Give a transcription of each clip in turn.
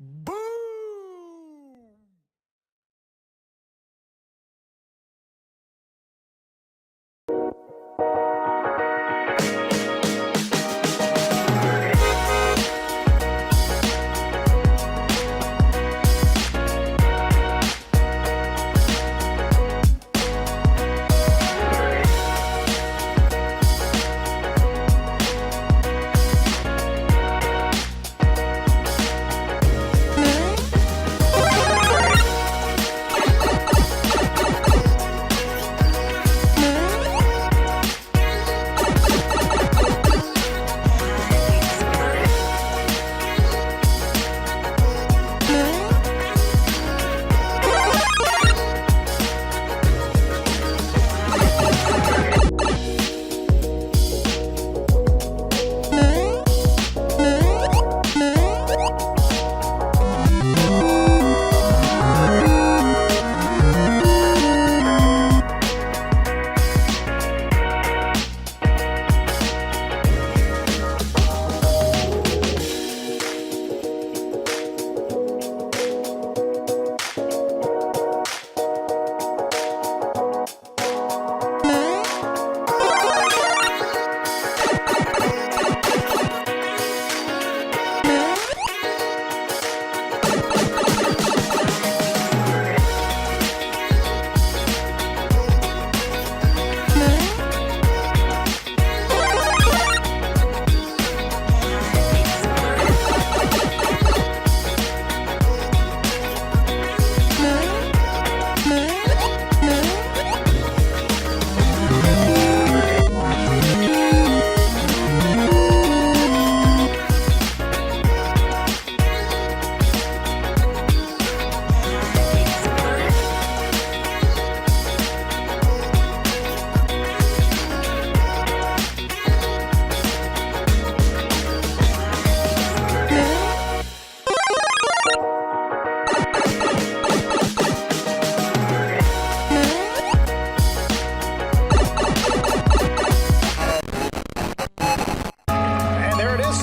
Boom!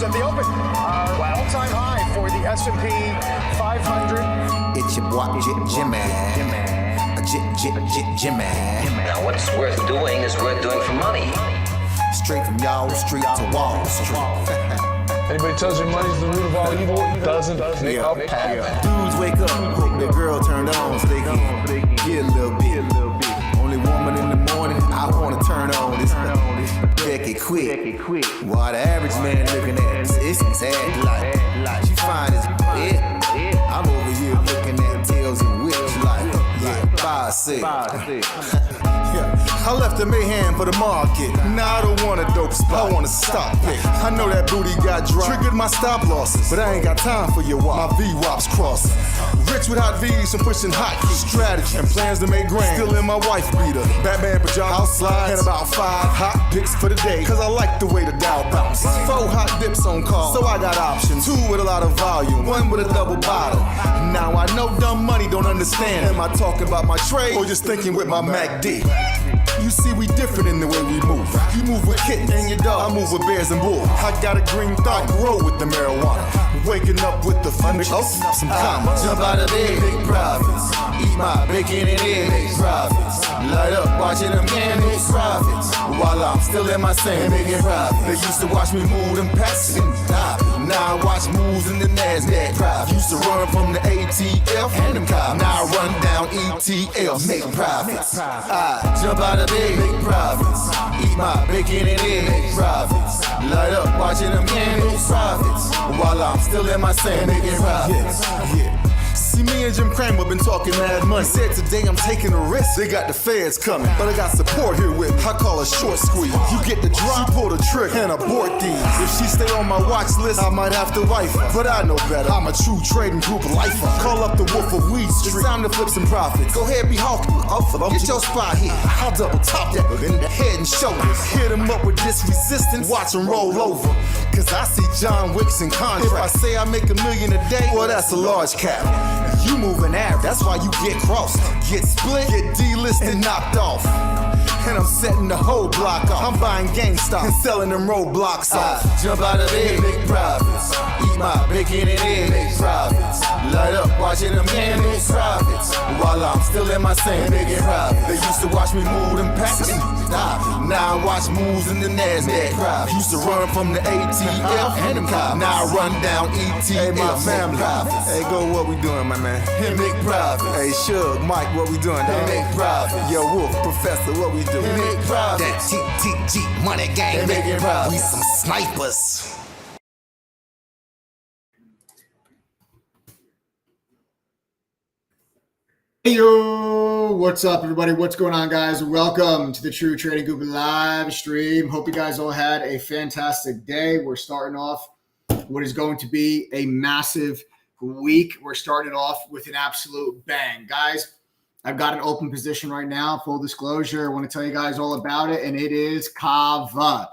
At the open, all-time high for the S&P 500. It's your boy Jimmy. Now, what's worth doing is worth doing for money. Straight from y'all street to Wall Street. Anybody tells you money's the root of all evil, doesn't make up happen. Dudes wake up, hope their girl turned on so they can get a little bit. Only woman in the morning, I wanna turn on this. Becky quick. While the average man looking at it's sad like she fine as it. I'm over here looking at tails and whips like 5'6". I left the mayhem for the market. Now I don't want a dope spot, I want a stock pick. I know that booty got dry, triggered my stop losses, but I ain't got time for your wop. My V-wops crossing. Rich with hot V's and pushing hot keys. Strategy and plans to make grand. Still in my wife beater, Batman pajamas, house slides, and about 5 hot picks for the day. Cause I like the way the Dow bounce. 4 hot dips on call, so I got options. 2 with a lot of volume, 1 with a double bottle. Now I know dumb money don't understand. Am I talking about my trade or just thinking with my MACD? You see, we different in the way we move. You move with kittens and your dog, I move with bears and bulls. I got a green thumb, grow with the marijuana. Waking up with the fun, open up some commas. Jump out of bed, big profits. Eat my bacon and eggs, big profits. Light up, watching them candles, profits. While I'm still in my sand, making profits. They used to watch me move them packs and stop. Now I watch moves in the NASDAQ profits. Used to run from the ATF and them Cava. Now I run down ETL, making profits. I jump out of bed, make profits. Eat my bacon and eggs, make profits. Light up, watching them candles, profits. While I'm still in my sand, making profits. See, me and Jim Cramer been talking mad money. Said today I'm taking a risk. They got the feds coming, but I got support here with me. I call a short squeeze. You get the drop, she pull the trigger, and abort these. If she stay on my watch list, I might have to wife her. But I know better. I'm a true trading group lifer. Call up the Wolf of Weed Street. It's time to flip some profits. Go ahead, be hawking. Get your spot here. I'll double top that in the head and shoulders. Hit him up with this resistance. Watch him roll over. Cause I see John Wicks in contract. If I say I make $1 million a day, well, that's a large cap. You moving average, that's why you get crossed. Get split, get delisted, and knocked off. And I'm setting the whole block off. I'm buying GameStop and selling them roadblocks off. Jump out of bed, make profits. Eat my bacon making it in. Make profits. Light up, watching them hand make profits. While I'm still in my sand, making profits. They used to watch me move them packs. Now I watch moves in the NASDAQ. Used to run from the ATF and them cops. Now I run down ETF. Hey, my family. Hey, go, what we doing, my man? Hey, make profits. Hey, Suge, Mike, what we doing, dog? Hey, make profits. Yo, Wolf, Professor, what we doing? Hey, make profits. That TTG money gang, making profits. We some snipers. Hey yo, what's up everybody? What's going on, guys? Welcome to the True Trading Group live stream. Hope you guys all had a fantastic day. We're starting off what is going to be a massive week. We're starting off with an absolute bang. Guys, I've got an open position right now, full disclosure. I want to tell you guys all about it, and it is Cava.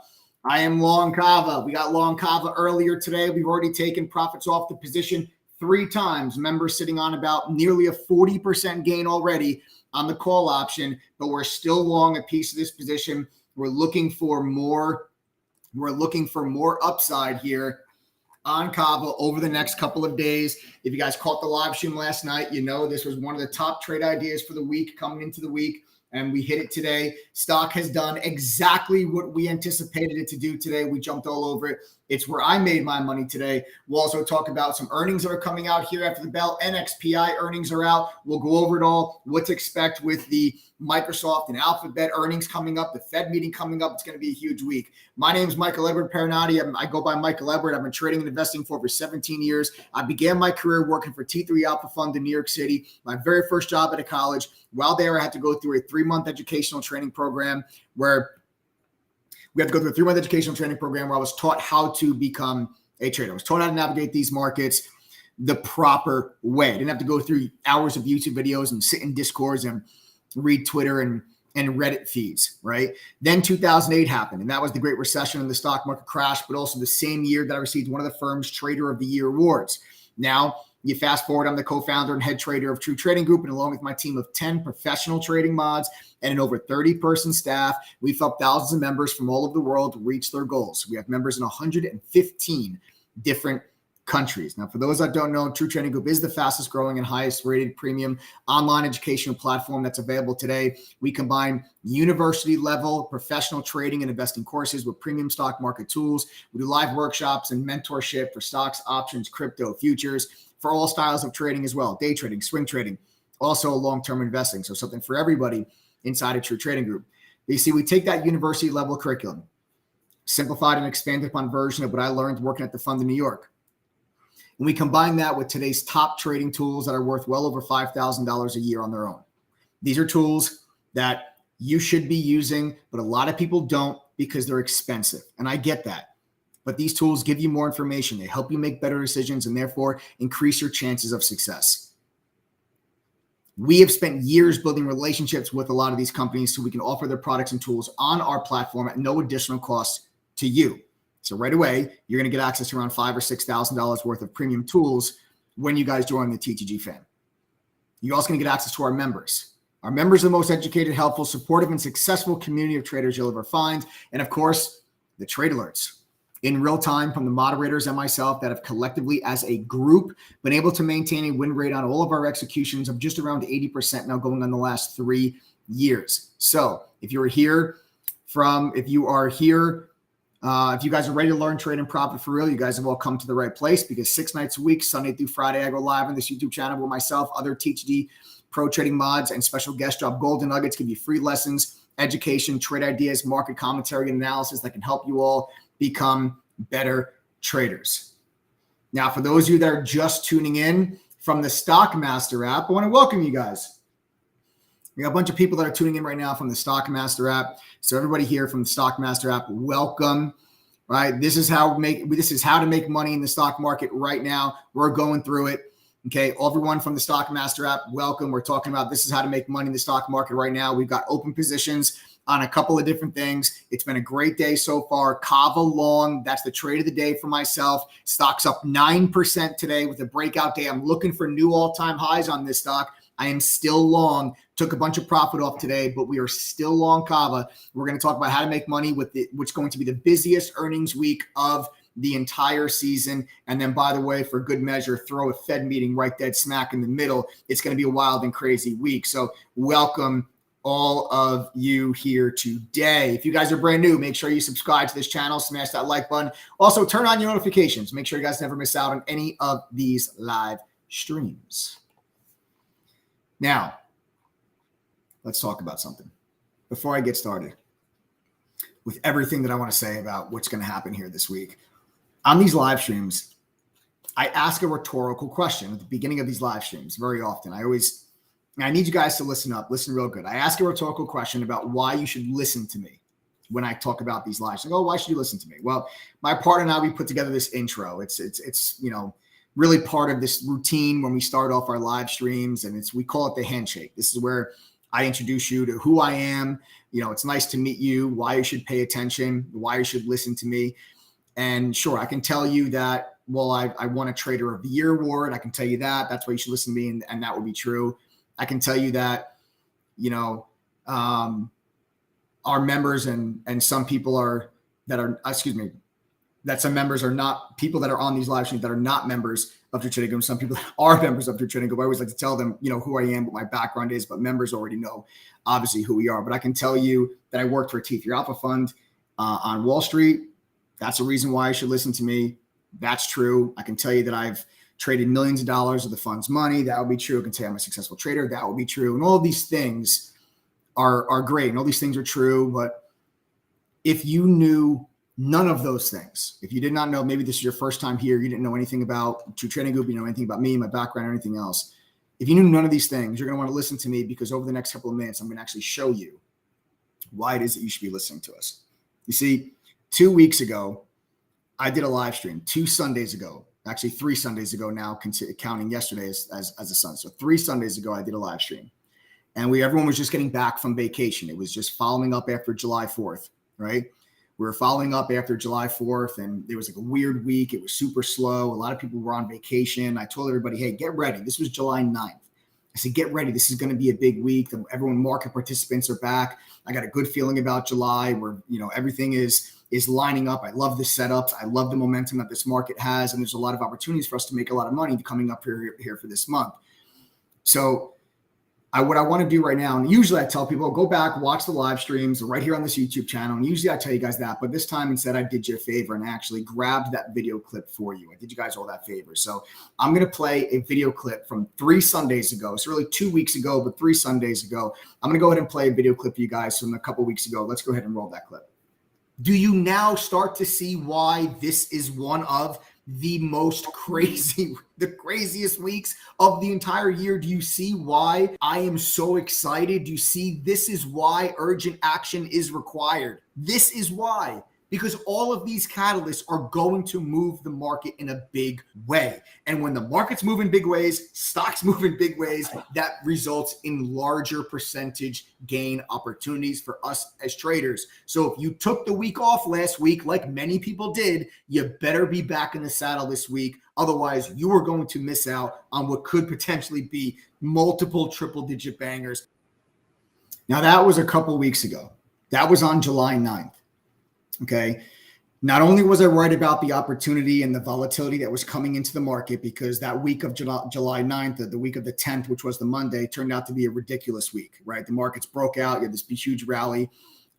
I am long Cava. We got long Cava earlier today. We've already taken profits off the position 3 times. Members sitting on about nearly a 40% gain already on the call option, but we're still long a piece of this position. We're looking for more. We're looking for more upside here on Cava over the next couple of days. If you guys caught the live stream last night, you know this was one of the top trade ideas for the week coming into the week, and we hit it today. Stock has done exactly what we anticipated it to do today. We jumped all over it. It's where I made my money today. We'll also talk about some earnings that are coming out here after the bell. NXPI earnings are out. We'll go over it all, what to expect with the Microsoft and Alphabet earnings coming up, the Fed meeting coming up. It's going to be a huge week. My name is Michael Edward Paranati. I go by Michael Edward. I've been trading and investing for over 17 years. I began my career working for T3 Alpha Fund in New York City, my very first job at a college. While there, I had to go through a 3-month educational training program where I was taught how to become a trader. I was taught how to navigate these markets the proper way. I didn't have to go through hours of YouTube videos and sit in Discords and read Twitter and Reddit feeds, right? Then 2008 happened, and that was the Great Recession and the stock market crash, but also the same year that I received one of the firm's Trader of the Year awards. Now, you fast forward, I'm the co-founder and head trader of True Trading Group, and along with my team of 10 professional trading mods and an over 30-person staff, we've helped thousands of members from all over the world reach their goals. We have members in 115 different countries. Now, for those that don't know, True Trading Group is the fastest growing and highest rated premium online educational platform that's available today. We combine university level professional trading and investing courses with premium stock market tools. We do live workshops and mentorship for stocks, options, crypto, futures, for all styles of trading as well. Day trading, swing trading, also long-term investing. So something for everybody inside of True Trading Group. You see, we take that university level curriculum, simplified and expanded upon version of what I learned working at the fund in New York. And we combine that with today's top trading tools that are worth well over $5,000 a year on their own. These are tools that you should be using, but a lot of people don't because they're expensive. And I get that. But these tools give you more information. They help you make better decisions and therefore increase your chances of success. We have spent years building relationships with a lot of these companies so we can offer their products and tools on our platform at no additional cost to you. So right away, you're going to get access to around $5,000 or $6,000 worth of premium tools when you guys join the TTG fam. You're also going to get access to our members. Our members are the most educated, helpful, supportive, and successful community of traders you'll ever find. And of course, the trade alerts in real time from the moderators and myself that have collectively as a group been able to maintain a win rate on all of our executions of just around 80% now going on the last 3 years. So if you guys are ready to learn, trade, and profit for real, you guys have all come to the right place because 6 nights a week, Sunday through Friday, I go live on this YouTube channel with myself, other TTD pro trading mods, and special guest drop golden nuggets, give you free lessons, education, trade ideas, market commentary, and analysis that can help you all become better traders. Now, for those of you that are just tuning in from the Stockmaster app, I want to welcome you guys. We got a bunch of people that are tuning in right now from the Stockmaster app. So everybody here from the Stockmaster app, welcome. Right? This is how to make money in the stock market right now. We're going through it. Okay, everyone from the Stockmaster app, welcome. We're talking about this is how to make money in the stock market right now. We've got open positions on a couple of different things. It's been a great day so far. Cava long, that's the trade of the day for myself. Stock's up 9% today with a breakout day. I'm looking for new all-time highs on this stock. I am still long. Took a bunch of profit off today, but we are still long Cava. We're going to talk about how to make money with what's going to be the busiest earnings week of the entire season. And then, by the way, for good measure, throw a Fed meeting right dead smack in the middle. It's going to be a wild and crazy week. So welcome all of you here today. If you guys are brand new, make sure you subscribe to this channel, smash that like button. Also, turn on your notifications. Make sure you guys never miss out on any of these live streams. Now, let's talk about something before I get started with everything that I want to say about what's going to happen here this week. On these live streams, I ask a rhetorical question at the beginning of these live streams very often. I need you guys to listen up, listen real good. I ask a rhetorical question about why you should listen to me when I talk about these lives. Like, oh, why should you listen to me? Well, my partner and I, we put together this intro. It's really part of this routine when we start off our live streams, and we call it the handshake. This is where I introduce you to who I am. It's nice to meet you, why you should pay attention, why you should listen to me. And sure, I can tell you that, well, I won a Trader of the Year award. I can tell you that. That's why you should listen to me, and that would be true. I can tell you that, our members and some people that some members are not people that are on these live streams that are not members of True Trading Group. Some people are members of True Trading Group. I always like to tell them, who I am, what my background is, but members already know, obviously, who we are. But I can tell you that I worked for T3 Alpha Fund on Wall Street. That's a reason why you should listen to me. That's true. I can tell you that I've traded millions of dollars of the fund's money. That would be true. I can tell you I'm a successful trader. That would be true. And all of these things are great. And all these things are true. But if you knew none of those things, if you did not know, maybe this is your first time here, you didn't know anything about True Trading Group, you know anything about me, my background, or anything else. If you knew none of these things, you're going to want to listen to me, because over the next couple of minutes, I'm going to actually show you why it is that you should be listening to us. You see, 2 weeks ago, I did a live stream. 2 Sundays ago, actually 3 Sundays ago now, counting yesterday as a Sunday. So 3 Sundays ago, I did a live stream, and everyone was just getting back from vacation. It was just following up after July 4th, right? We were following up after July 4th, and there was like a weird week. It was super slow. A lot of people were on vacation. I told everybody, hey, get ready. This was July 9th. I said, get ready. This is going to be a big week. Market participants are back. I got a good feeling about July, where, everything is lining up. I love the setups. I love the momentum that this market has. And there's a lot of opportunities for us to make a lot of money coming up here for this month. So what I want to do right now, and usually I tell people, go back, watch the live streams right here on this YouTube channel. And usually I tell you guys that, but this time instead I did you a favor and I actually grabbed that video clip for you. I did you guys all that favor. So I'm going to play a video clip from 3 Sundays ago. It's really 2 weeks ago, but 3 Sundays ago. I'm going to go ahead and play a video clip for you guys from a couple weeks ago. Let's go ahead and roll that clip. Do you now start to see why this is one of the craziest weeks of the entire year? Do you see why I am so excited? Do you see this is why urgent action is required? This is why. Because all of these catalysts are going to move the market in a big way. And when the markets move in big ways, stocks move in big ways, that results in larger percentage gain opportunities for us as traders. So if you took the week off last week, like many people did, you better be back in the saddle this week. Otherwise, you are going to miss out on what could potentially be multiple triple-digit bangers. Now, that was a couple weeks ago. That was on July 9th. Okay. Not only was I right about the opportunity and the volatility that was coming into the market, because that week of July 9th, the week of the 10th, which was the Monday, turned out to be a ridiculous week, right? The markets broke out. You had this huge rally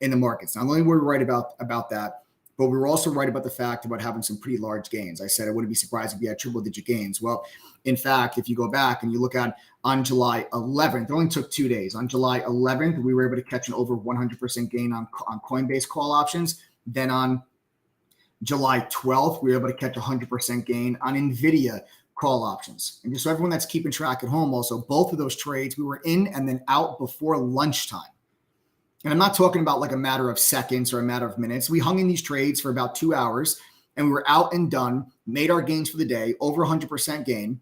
in the markets. Not only were we right about that, but we were also right about the fact about having some pretty large gains. I said I wouldn't be surprised if we had triple-digit gains. Well, in fact, if you go back and you look at on July 11th, it only took 2 days. On July 11th, we were able to catch an over 100% gain on Coinbase call options. Then on July 12th, we were able to catch 100% gain on NVIDIA call options. And just so everyone that's keeping track at home, also, both of those trades, we were in and then out before lunchtime. And I'm not talking about like a matter of seconds or a matter of minutes. We hung in these trades for about 2 hours, and we were out and done, made our gains for the day, over 100% gain.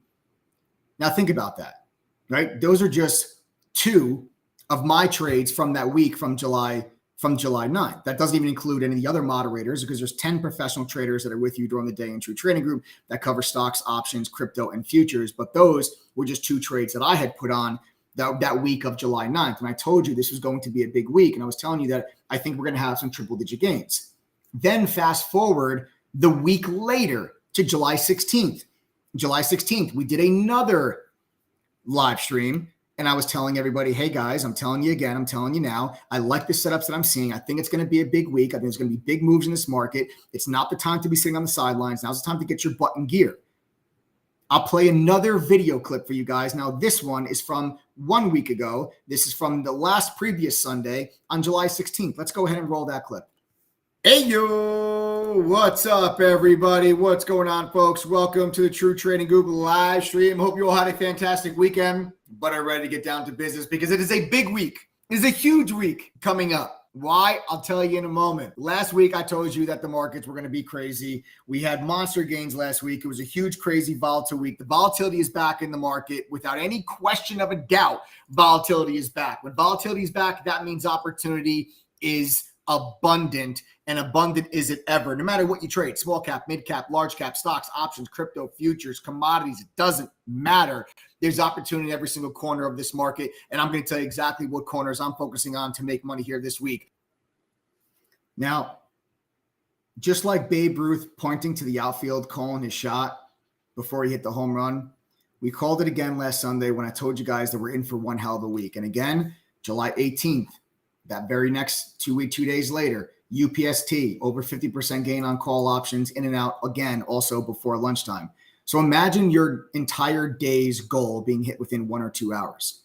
Now think about that, right? Those are just 2 of my trades from that week from July 9th. That doesn't even include any of the other moderators, because there's 10 professional traders that are with you during the day in True Trading Group that cover stocks, options, crypto, and futures. But those were just 2 trades that I had put on that week of July 9th. And I told you this was going to be a big week. And I was telling you that I think we're going to have some triple-digit gains. Then fast forward The week later to July 16th. July 16th, we did another live stream. And I was telling everybody, hey guys, I'm telling you again, I'm telling you now, I like the setups that I'm seeing. I think it's going to be a big week. I think there's going to be big moves in this market. It's not the time to be sitting on the sidelines. Now's the time to get your butt in gear. I'll play another video clip for you guys. Now, this one is from 1 week ago. This is from the previous Sunday on July 16th. Let's go ahead and roll that clip. Hey, yo, what's up, everybody? What's going on, folks? Welcome to the True Trading Google live stream. Hope you all had a fantastic weekend, but are ready to get down to business because it is a big week. It is a huge week coming up. Why? I'll tell you in a moment. Last week, I told you that the markets were going to be crazy. We had monster gains last week. It was a huge, crazy, volatile week. The volatility is back in the market. Without any question of a doubt, volatility is back. When volatility is back, that means opportunity is abundant, and abundant is it ever. No matter what you trade, small cap, mid cap, large cap, stocks, options, crypto, futures, commodities, it doesn't matter. There's opportunity in every single corner of this market, and I'm going to tell you exactly what corners I'm focusing on to make money here this week. Now, just like Babe Ruth pointing to the outfield, calling his shot before he hit the home run, we called it again last Sunday when I told you guys that we're in for one hell of a week. And again, July 18th, that very next 2 days later, UPST, over 50% gain on call options, in and out again, also before lunchtime. So imagine your entire day's goal being hit within 1 or 2 hours.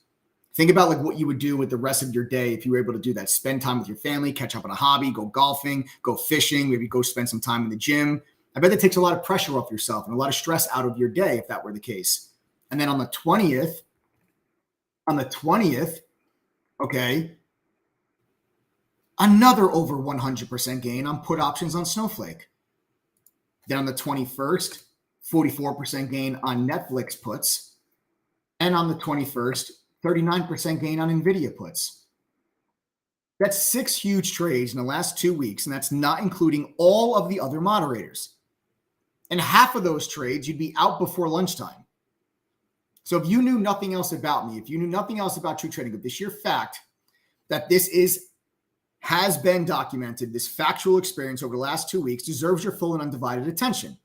Think about like what you would do with the rest of your day if you were able to do that. Spend time with your family, catch up on a hobby, go golfing, go fishing, maybe go spend some time in the gym. I bet that takes a lot of pressure off yourself and a lot of stress out of your day if that were the case. And then on the 20th, okay, another over 100% gain on put options on Snowflake. Then on the 21st, 44% gain on Netflix puts. And on the 21st, 39% gain on NVIDIA puts. That's 6 huge trades in the last 2 weeks, and that's not including all of the other moderators. And half of those trades, you'd be out before lunchtime. So if you knew nothing else about me, if you knew nothing else about True Trading Group, the sheer fact that this has been documented, this factual experience over the last 2 weeks deserves your full and undivided attention.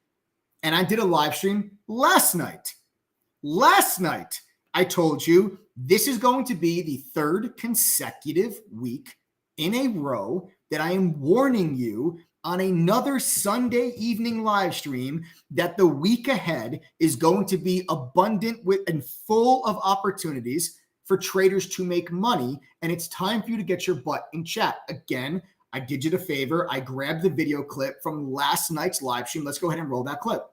And I did a live stream last night. Last night, I told you this is going to be the 3rd consecutive week in a row that I am warning you on another Sunday evening live stream that the week ahead is going to be abundant with and full of opportunities for traders to make money, and it's time for you to get your butt in chat. Again, I did you the favor. I grabbed the video clip from last night's live stream. Let's go ahead and roll that clip.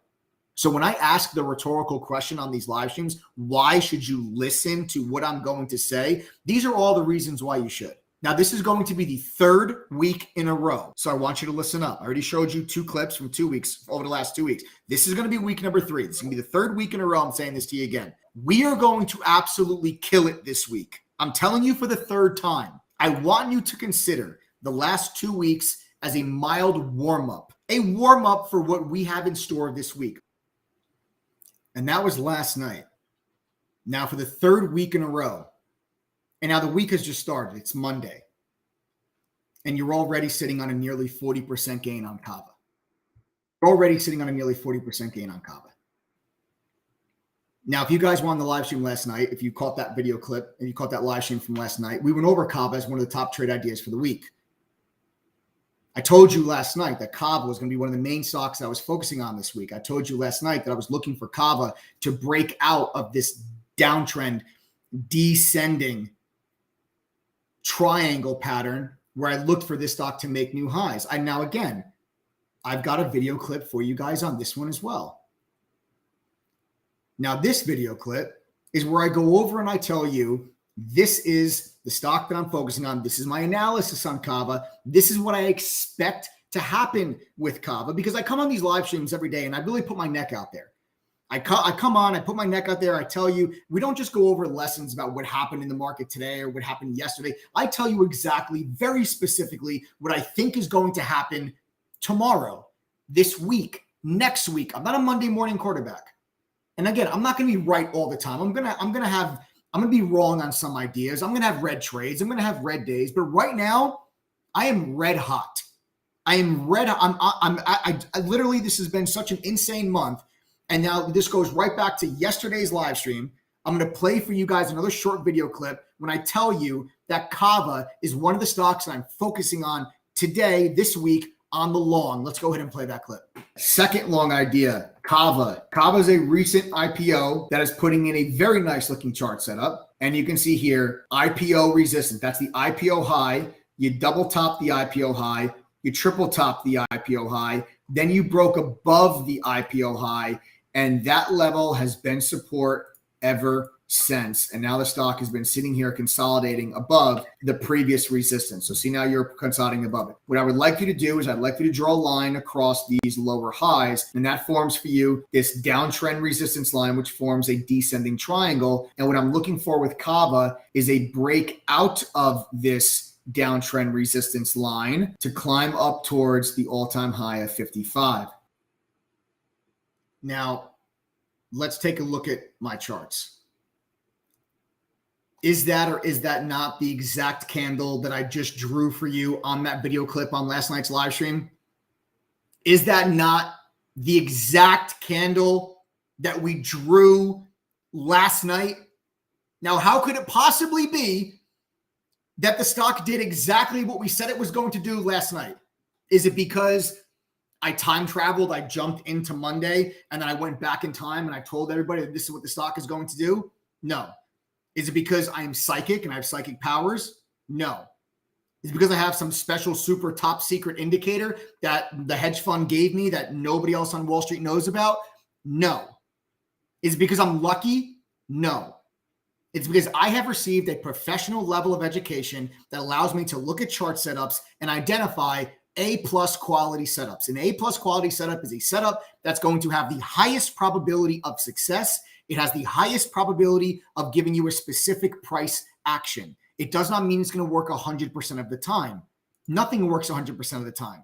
So when I ask the rhetorical question on these live streams, why should you listen to what I'm going to say? These are all the reasons why you should. Now, this is going to be the 3rd week in a row. So I want you to listen up. I already showed you 2 clips from 2 weeks over the last 2 weeks. This is going to be week number 3. This is going to be the 3rd week in a row. I'm saying this to you again. We are going to absolutely kill it this week. I'm telling you for the 3rd time. I want you to consider the last 2 weeks as a mild warm-up for what we have in store this week. And that was last night. Now for the 3rd week in a row. And now the week has just started. It's Monday. And you're already sitting on a nearly 40% gain on Cava. You're already sitting on a nearly 40% gain on Cava. Now, if you guys were on the live stream last night, if you caught that video clip and you caught that live stream from last night, we went over Cava as one of the top trade ideas for the week. I told you last night that Cava was going to be one of the main stocks I was focusing on this week. I told you last night that I was looking for Cava to break out of this downtrend, descending triangle pattern where I looked for this stock to make new highs. I've got a video clip for you guys on this one as well. Now, this video clip is where I go over and I tell you, this is the stock that I'm focusing on. This is my analysis on Cava. This is what I expect to happen with Cava because I come on these live streams every day and I really put my neck out there. I come on, I put my neck out there. I tell you, we don't just go over lessons about what happened in the market today or what happened yesterday. I tell you exactly, very specifically, what I think is going to happen tomorrow, this week, next week. I'm not a Monday morning quarterback. And again, I'm not going to be right all the time. I'm going to be wrong on some ideas. I'm going to have red trades. I'm going to have red days. But right now, I am red hot. I am red. I literally, this has been such an insane month. And now this goes right back to yesterday's live stream. I'm going to play for you guys another short video clip when I tell you that Cava is one of the stocks that I'm focusing on today, this week, on the long. Let's go ahead and play that clip. Second long idea, Cava. Cava is a recent IPO that is putting in a very nice looking chart setup. And you can see here, IPO resistance. That's the IPO high. You double top the IPO high. You triple top the IPO high. Then you broke above the IPO high. And that level has been support ever since. And now the stock has been sitting here consolidating above the previous resistance. So see, now you're consolidating above it. What I would like you to do is I'd like you to draw a line across these lower highs, and that forms for you this downtrend resistance line, which forms a descending triangle. And what I'm looking for with Cava is a break out of this downtrend resistance line to climb up towards the all-time high of 55. Now, let's take a look at my charts. Is that or is that not the exact candle that I just drew for you on that video clip on last night's live stream? Is that not the exact candle that we drew last night? Now, how could it possibly be that the stock did exactly what we said it was going to do last night? Is it because I time traveled, I jumped into Monday, and then I went back in time and I told everybody that this is what the stock is going to do? No. Is it because I am psychic and I have psychic powers? No. Is it because I have some special super top secret indicator that the hedge fund gave me that nobody else on Wall Street knows about? No. Is it because I'm lucky? No. It's because I have received a professional level of education that allows me to look at chart setups and identify A-plus quality setups. An A-plus quality setup is a setup that's going to have the highest probability of success. It has the highest probability of giving you a specific price action. It does not mean it's going to work 100% of the time. Nothing works 100% of the time.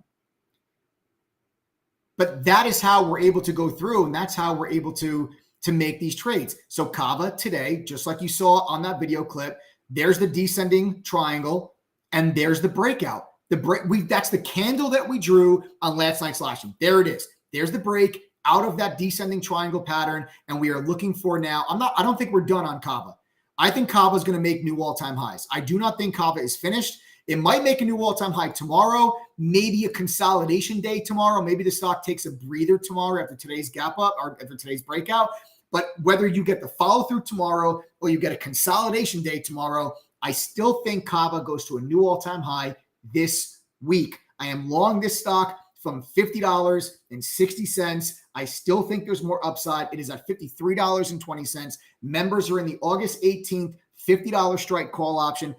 But that is how we're able to go through, and that's how we're able to make these trades. So Cava today, just like you saw on that video clip, there's the descending triangle, and there's the breakout. That's the candle that we drew on last night's live stream. There it is. There's the break out of that descending triangle pattern, and we are looking for now. I don't think we're done on Cava. I think Cava is going to make new all-time highs. I do not think Cava is finished. It might make a new all-time high tomorrow, maybe a consolidation day tomorrow. Maybe the stock takes a breather tomorrow after today's gap up or after today's breakout. But whether you get the follow-through tomorrow or you get a consolidation day tomorrow, I still think Cava goes to a new all-time high this week. I am long this stock from $50.60. I still think there's more upside. It is at $53.20. Members are in the August 18th $50 strike call option.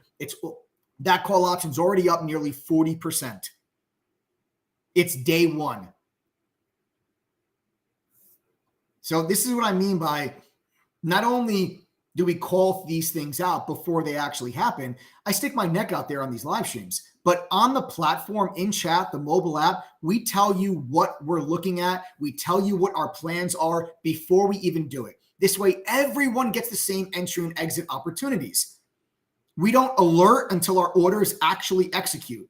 That call option's already up nearly 40%. It's day one. So this is what I mean by not only do we call these things out before they actually happen, I stick my neck out there on these live streams. But on the platform, in chat, the mobile app, we tell you what we're looking at. We tell you what our plans are before we even do it. This way, everyone gets the same entry and exit opportunities. We don't alert until our orders actually execute.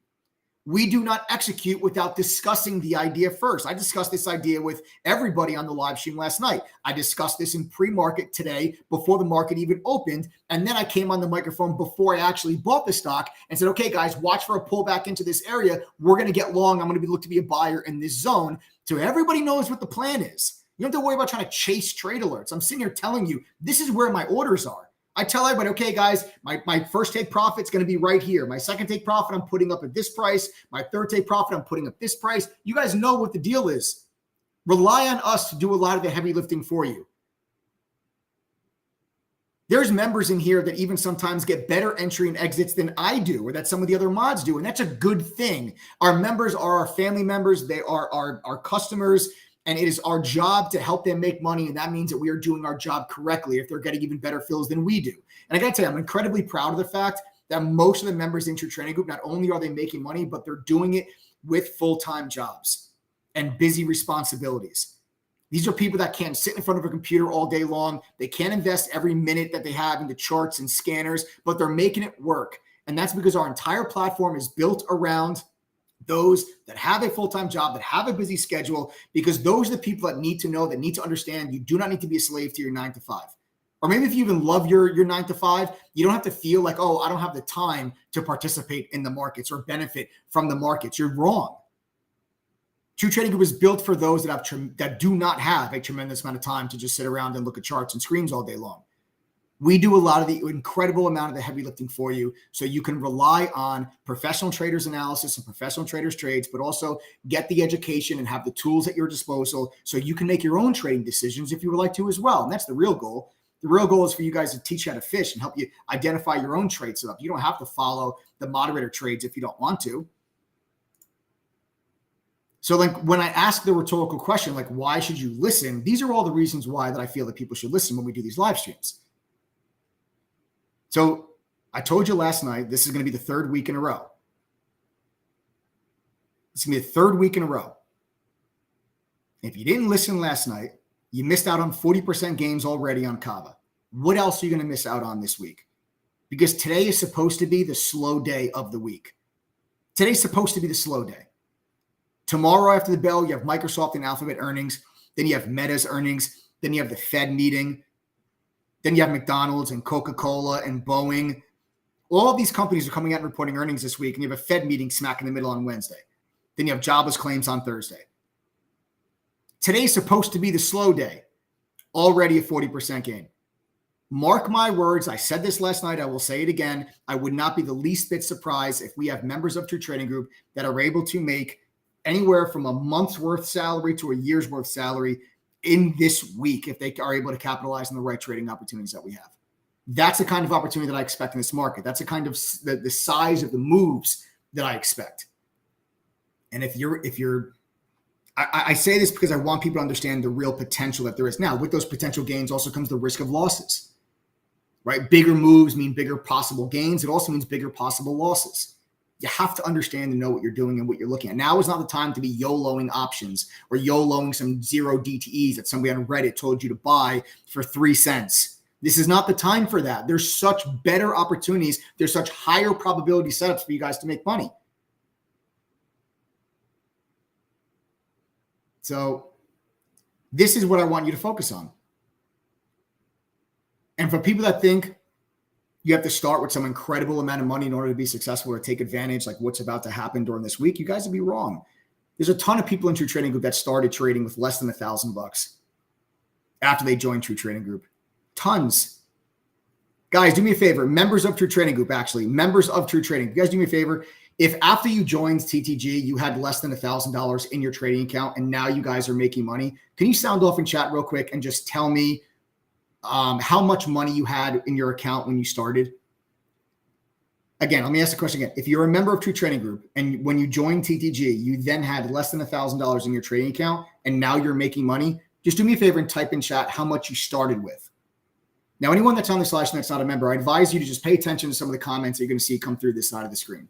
We do not execute without discussing the idea first. I discussed this idea with everybody on the live stream last night. I discussed this in pre-market today before the market even opened. And then I came on the microphone before I actually bought the stock and said, okay, guys, watch for a pullback into this area. We're going to get long. I'm going to look to be a buyer in this zone. So everybody knows what the plan is. You don't have to worry about trying to chase trade alerts. I'm sitting here telling you, this is where my orders are. I tell everybody, okay, guys, my first take profit is going to be right here. My second take profit, I'm putting up at this price. My third take profit, I'm putting up this price. You guys know what the deal is. Rely on us to do a lot of the heavy lifting for you. There's members in here that even sometimes get better entry and exits than I do, or that some of the other mods do, and that's a good thing. Our members are our family members. They are our customers. And it is our job to help them make money. And that means that we are doing our job correctly if they're getting even better fills than we do. And I got to tell you, I'm incredibly proud of the fact that most of the members in True Trading Group, not only are they making money, but they're doing it with full-time jobs and busy responsibilities. These are people that can't sit in front of a computer all day long. They can't invest every minute that they have into charts and scanners, but they're making it work. And that's because our entire platform is built around those that have a full-time job, that have a busy schedule, because those are the people that need to know, that need to understand you do not need to be a slave to your 9 to 5. Or maybe if you even love your 9 to 5, you don't have to feel like, oh, I don't have the time to participate in the markets or benefit from the markets. You're wrong. True Trading Group is built for those that do not have a tremendous amount of time to just sit around and look at charts and screens all day long. We do a lot of the incredible amount of the heavy lifting for you, so you can rely on professional traders analysis and professional traders trades, but also get the education and have the tools at your disposal so you can make your own trading decisions if you would like to as well. And that's the real goal. The real goal is for you guys to teach you how to fish and help you identify your own trade setup. You don't have to follow the moderator trades if you don't want to. So like when I ask the rhetorical question, like, why should you listen? These are all the reasons why that I feel that people should listen when we do these live streams. So I told you last night, this is going to be the third week in a row. It's going to be the third week in a row. If you didn't listen last night, you missed out on 40% gains already on Cava. What else are you going to miss out on this week? Because today is supposed to be the slow day of the week. Today's supposed to be the slow day. Tomorrow after the bell, you have Microsoft and Alphabet earnings. Then you have Meta's earnings. Then you have the Fed meeting. Then you have McDonald's and Coca-Cola and Boeing. All of these companies are coming out and reporting earnings this week, and you have a Fed meeting smack in the middle on Wednesday. Then you have jobless claims on Thursday. Today's supposed to be the slow day. Already a 40% gain. Mark my words. I said this last night. I will say it again. I would not be the least bit surprised if we have members of True Trading Group that are able to make anywhere from a month's worth salary to a year's worth salary in this week if they are able to capitalize on the right trading opportunities that we have. That's the kind of opportunity that I expect in this market. That's the kind of the size of the moves that I expect. And I say this because I want people to understand the real potential that there is. Now, with those potential gains also comes the risk of losses, right? Bigger moves mean bigger possible gains. It also means bigger possible losses. You have to understand and know what you're doing and what you're looking at. Now is not the time to be YOLOing options or YOLOing some zero DTEs that somebody on Reddit told you to buy for 3 cents. This is not the time for that. There's such better opportunities. There's such higher probability setups for you guys to make money. So this is what I want you to focus on. And for people that think you have to start with some incredible amount of money in order to be successful or take advantage, like what's about to happen during this week, you guys would be wrong. There's a ton of people in True Trading Group that started trading with less than $1,000 after they joined True Trading Group. Tons. Guys, do me a favor. Members of True Trading Group, members of True Trading. You guys do me a favor. If after you joined TTG, you had less than $1,000 in your trading account and now you guys are making money, can you sound off in chat real quick and just tell me how much money you had in your account when you started? Again, let me ask the question again. If you're a member of True Trading Group and when you joined TTG, you then had less than $1,000 in your trading account and now you're making money, just do me a favor and type in chat how much you started with. Now, anyone that's on this live stream that's not a member, I advise you to just pay attention to some of the comments that you're going to see come through this side of the screen.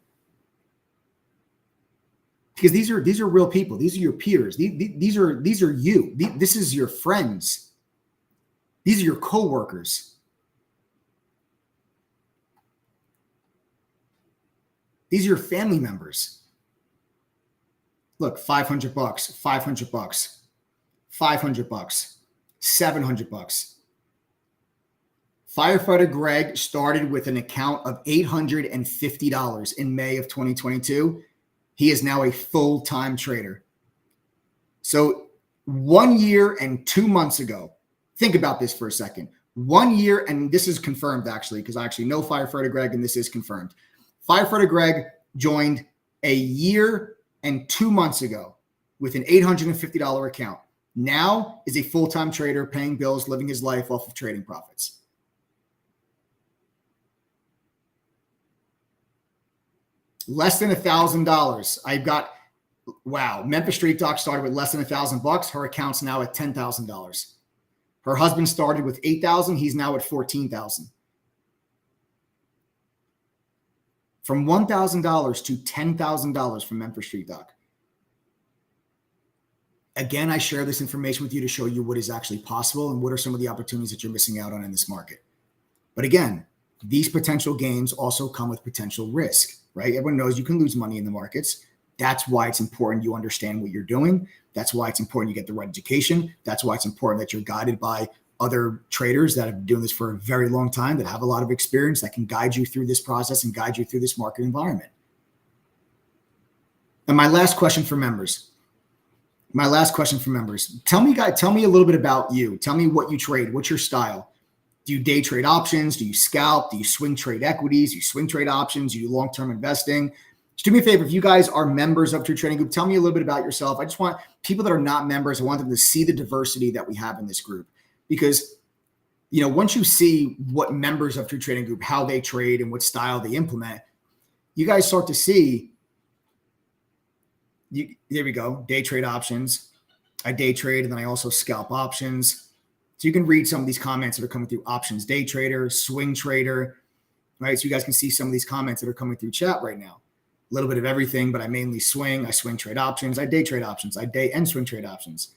Because these are real people. These are your peers. These are you. This is your friends. These are your coworkers. These are your family members. Look, $500, $500, $500, $700. Firefighter Greg started with an account of $850 in May of 2022. He is now a full-time trader. So 1 year and 2 months ago, think about this for a second. 1 year, and this is confirmed actually, because I actually know Firefighter Greg, and this is confirmed. Firefighter Greg joined a year and 2 months ago with an $850 account. Now is a full-time trader, paying bills, living his life off of trading profits. Less than $1,000. I've got, wow. Memphis Street Doc started with less than $1,000. Her account's now at $10,000. Her husband started with $8,000. He's now at $14,000. From $1,000 to $10,000 from Memphis Street Doc. Again, I share this information with you to show you what is actually possible and what are some of the opportunities that you're missing out on in this market. But again, these potential gains also come with potential risk, right? Everyone knows you can lose money in the markets. That's why it's important you understand what you're doing. That's why it's important you get the right education. That's why it's important that you're guided by other traders that have been doing this for a very long time, that have a lot of experience, that can guide you through this process and guide you through this market environment. And my last question for members. Tell me a little bit about you. Tell me what you trade. What's your style? Do you day trade options? Do you scalp? Do you swing trade equities? Do you swing trade options? Do you do long-term investing? Just do me a favor. If you guys are members of True Trading Group, tell me a little bit about yourself. I just want people that are not members, I want them to see the diversity that we have in this group. Because, once you see what members of True Trading Group, how they trade and what style they implement, you guys start to see, there we go, day trade options. I day trade and then I also scalp options. So you can read some of these comments that are coming through: options day trader, swing trader, right? So you guys can see some of these comments that are coming through chat right now. A little bit of everything, but I mainly swing. I swing trade options. I day trade options. I day and swing trade options.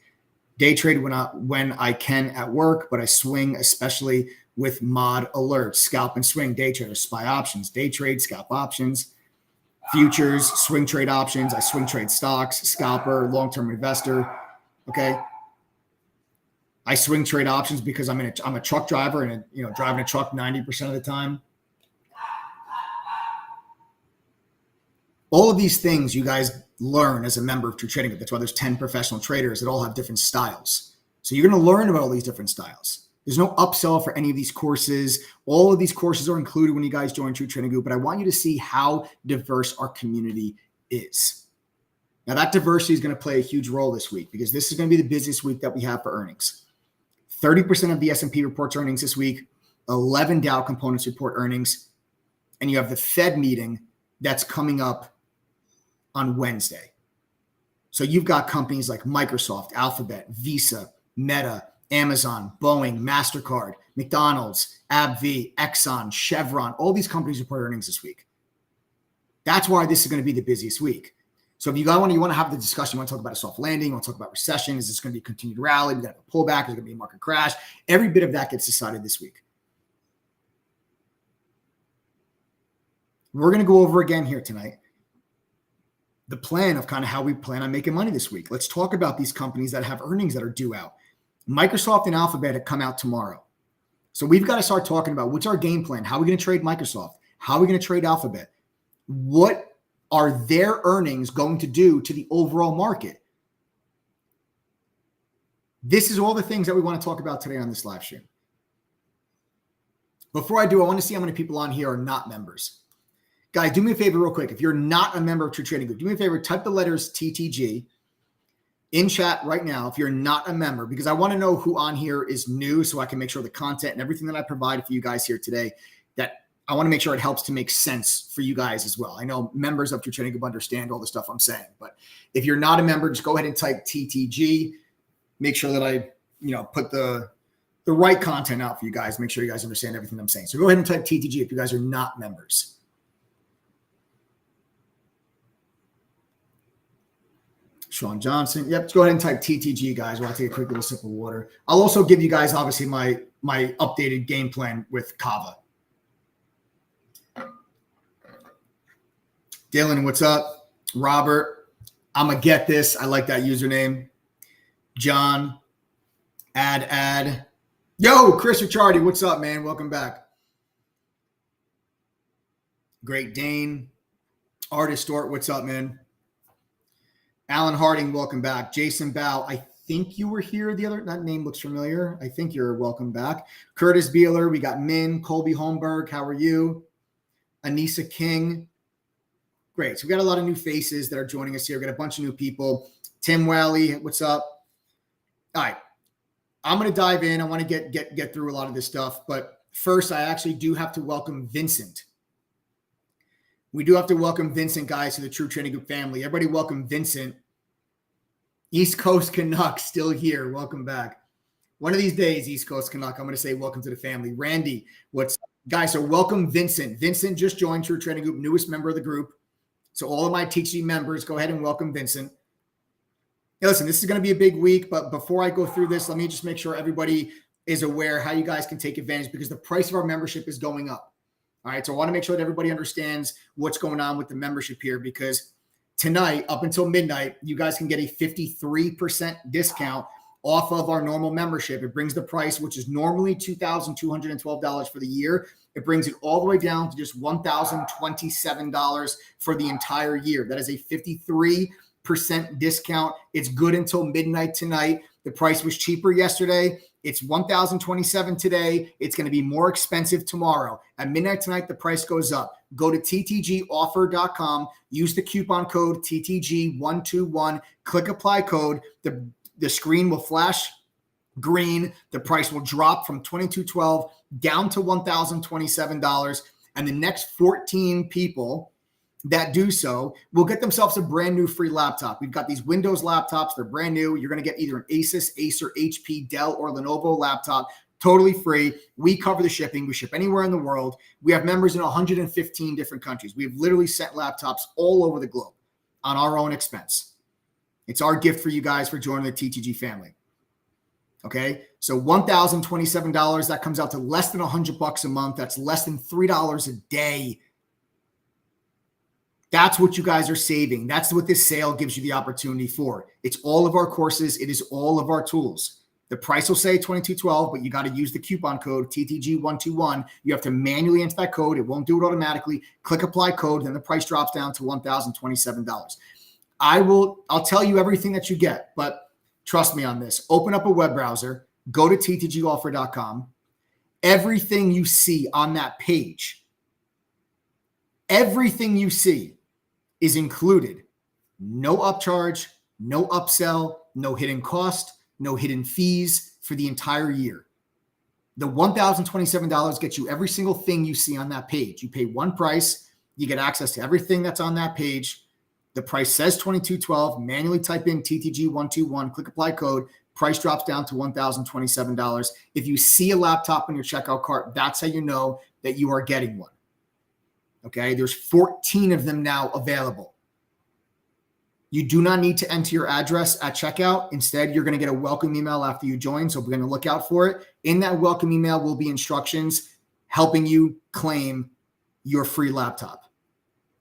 Day trade when I can at work, but I swing especially with mod alerts. Scalp and swing, day trader, spy options, day trade, scalp options, futures, swing trade options. I swing trade stocks, scalper, long-term investor. Okay. I swing trade options because I'm a truck driver and driving a truck 90% of the time. All of these things you guys learn as a member of True Trading Group. That's why there's 10 professional traders that all have different styles. So you're going to learn about all these different styles. There's no upsell for any of these courses. All of these courses are included when you guys join True Trading Group, but I want you to see how diverse our community is. Now, that diversity is going to play a huge role this week because this is going to be the busiest week that we have for earnings. 30% of the S&P reports earnings this week, 11 Dow components report earnings, and you have the Fed meeting that's coming up on Wednesday. So you've got companies like Microsoft, Alphabet, Visa, Meta, Amazon, Boeing, MasterCard, McDonald's, AbbVie, Exxon, Chevron. All these companies report earnings this week. That's why this is going to be the busiest week. So if you want to have the discussion, you want to talk about a soft landing, you want to talk about recession, is this going to be a continued rally? We're going to have a pullback, is it going to be a market crash? Every bit of that gets decided this week. We're going to go over again here tonight the plan of kind of how we plan on making money this week. Let's talk about these companies that have earnings that are due out. Microsoft and Alphabet have come out tomorrow. So we've got to start talking about what's our game plan. How are we going to trade Microsoft? How are we going to trade Alphabet? What are their earnings going to do to the overall market? This is all the things that we want to talk about today on this live stream. Before I do, I want to see how many people on here are not members. Guys, do me a favor real quick. If you're not a member of True Trading Group, do me a favor, type the letters TTG in chat right now if you're not a member, because I want to know who on here is new so I can make sure the content and everything that I provide for you guys here today, that I want to make sure it helps to make sense for you guys as well. I know members of True Trading Group understand all the stuff I'm saying, but if you're not a member, just go ahead and type TTG. Make sure that I, put the right content out for you guys. Make sure you guys understand everything I'm saying. So go ahead and type TTG if you guys are not members. Sean Johnson. Yep. Let's go ahead and type TTG, guys, while I take a quick little sip of water. I'll also give you guys, obviously, my updated game plan with Cava. Dylan, what's up? Robert, I'm going to get this. I like that username. John, add. Yo, Chris Ricciardi, what's up, man? Welcome back. Great Dane. Artist Stort, what's up, man? Alan Harding, welcome back. Jason Bow, I think you were here that name looks familiar. I think you're welcome back. Curtis Beeler, we got Min, Colby Holmberg, how are you? Anissa King. Great. So we got a lot of new faces that are joining us here. We got a bunch of new people. Tim Wally, what's up? All right. I'm going to dive in. I want to get through a lot of this stuff. But first, I actually do have to welcome Vincent. We do have to welcome Vincent, guys, to the True Trading Group family. Everybody welcome Vincent. East Coast Canuck still here. Welcome back. One of these days, East Coast Canuck, I'm going to say welcome to the family. Randy, what's up? Guys, so welcome Vincent. Vincent just joined True Trading Group, newest member of the group. So all of my TC members, go ahead and welcome Vincent. Hey, listen, this is going to be a big week, but before I go through this, let me just make sure everybody is aware how you guys can take advantage because the price of our membership is going up. All right, so I want to make sure that everybody understands what's going on with the membership here because tonight up until midnight, you guys can get a 53% discount off of our normal membership. It brings the price, which is normally $2,212 for the year. It brings it all the way down to just $1,027 for the entire year. That is a 53% discount. It's good until midnight tonight. The price was cheaper yesterday. It's $1,027 today. It's going to be more expensive tomorrow. At midnight tonight, the price goes up. Go to ttgoffer.com. Use the coupon code TTG121. Click apply code. The screen will flash green. The price will drop from $2,212 down to $1,027. And the next 14 people that do so will get themselves a brand new free laptop. We've got these Windows laptops. They're brand new. You're going to get either an Asus, Acer, HP, Dell, or Lenovo laptop, totally free. We cover the shipping. We ship anywhere in the world. We have members in 115 different countries. We have literally sent laptops all over the globe on our own expense. It's our gift for you guys for joining the TTG family. Okay, so $1,027, that comes out to less than $100 a month. That's less than $3 a day. That's what you guys are saving. That's what this sale gives you the opportunity for. It's all of our courses. It is all of our tools. The price will say $2,212, but you got to use the coupon code TTG121. You have to manually enter that code. It won't do it automatically. Click apply code, then the price drops down to $1,027. I'll tell you everything that you get, but trust me on this. Open up a web browser, go to ttgoffer.com. Everything you see on that page, everything you see is included. No upcharge, no upsell, no hidden cost, no hidden fees for the entire year. The $1,027 gets you every single thing you see on that page. You pay one price, you get access to everything that's on that page. The price says $2,212. Manually type in TTG121, click apply code. Price drops down to $1,027. If you see a laptop in your checkout cart, that's how you know that you are getting one. Okay, there's 14 of them now available. You do not need to enter your address at checkout. Instead, you're going to get a welcome email after you join, so we're going to look out for it. In that welcome email will be instructions helping you claim your free laptop.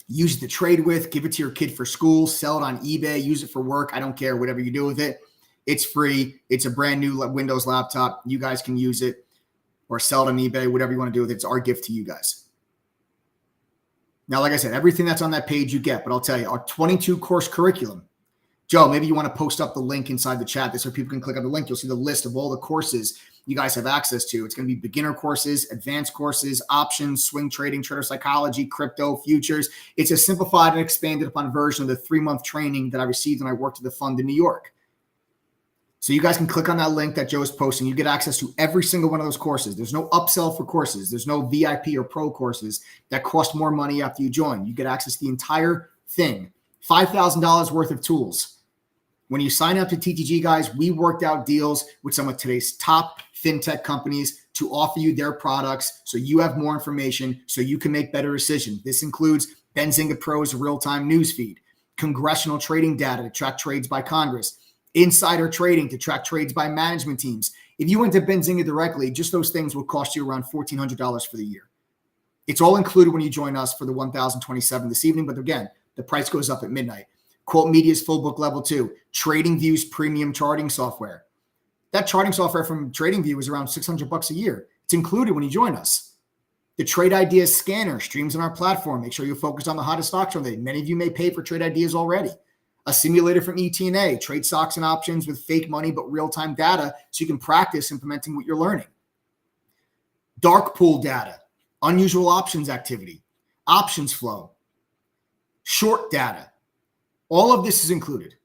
Use it to trade with, give it to your kid for school, sell it on eBay, use it for work. I don't care, whatever you do with it. It's free. It's a brand new Windows laptop. You guys can use it or sell it on eBay, whatever you want to do with it. It's our gift to you guys. Now, like I said, everything that's on that page you get, but I'll tell you, our 22 course curriculum. Joe, maybe you want to post up the link inside the chat so people can click on the link. You'll see the list of all the courses you guys have access to. It's going to be beginner courses, advanced courses, options, swing trading, trader psychology, crypto, futures. It's a simplified and expanded upon version of the 3-month training that I received when I worked at the fund in New York. So you guys can click on that link that Joe's posting. You get access to every single one of those courses. There's no upsell for courses. There's no VIP or pro courses that cost more money after you join. You get access to the entire thing. $5,000 worth of tools. When you sign up to TTG, guys, we worked out deals with some of today's top fintech companies to offer you their products so you have more information so you can make better decisions. This includes Benzinga Pro's real-time news feed, congressional trading data to track trades by Congress, insider trading to track trades by management teams. If you went to Benzinga directly, just those things will cost you around $1,400 for the year. It's all included when you join us for the $1,027 this evening, but again, the price goes up at midnight. Quote Media's full book level 2, TradingView's premium charting software. That charting software from TradingView is around $600 a year. It's included when you join us. The Trade Ideas scanner streams on our platform. Make sure you focus on the hottest stocks on the day. Many of you may pay for Trade Ideas already. A simulator from AT&T, trade stocks and options with fake money but real-time data so you can practice implementing what you're learning. Dark pool data, unusual options activity, options flow, short data. All of this is included.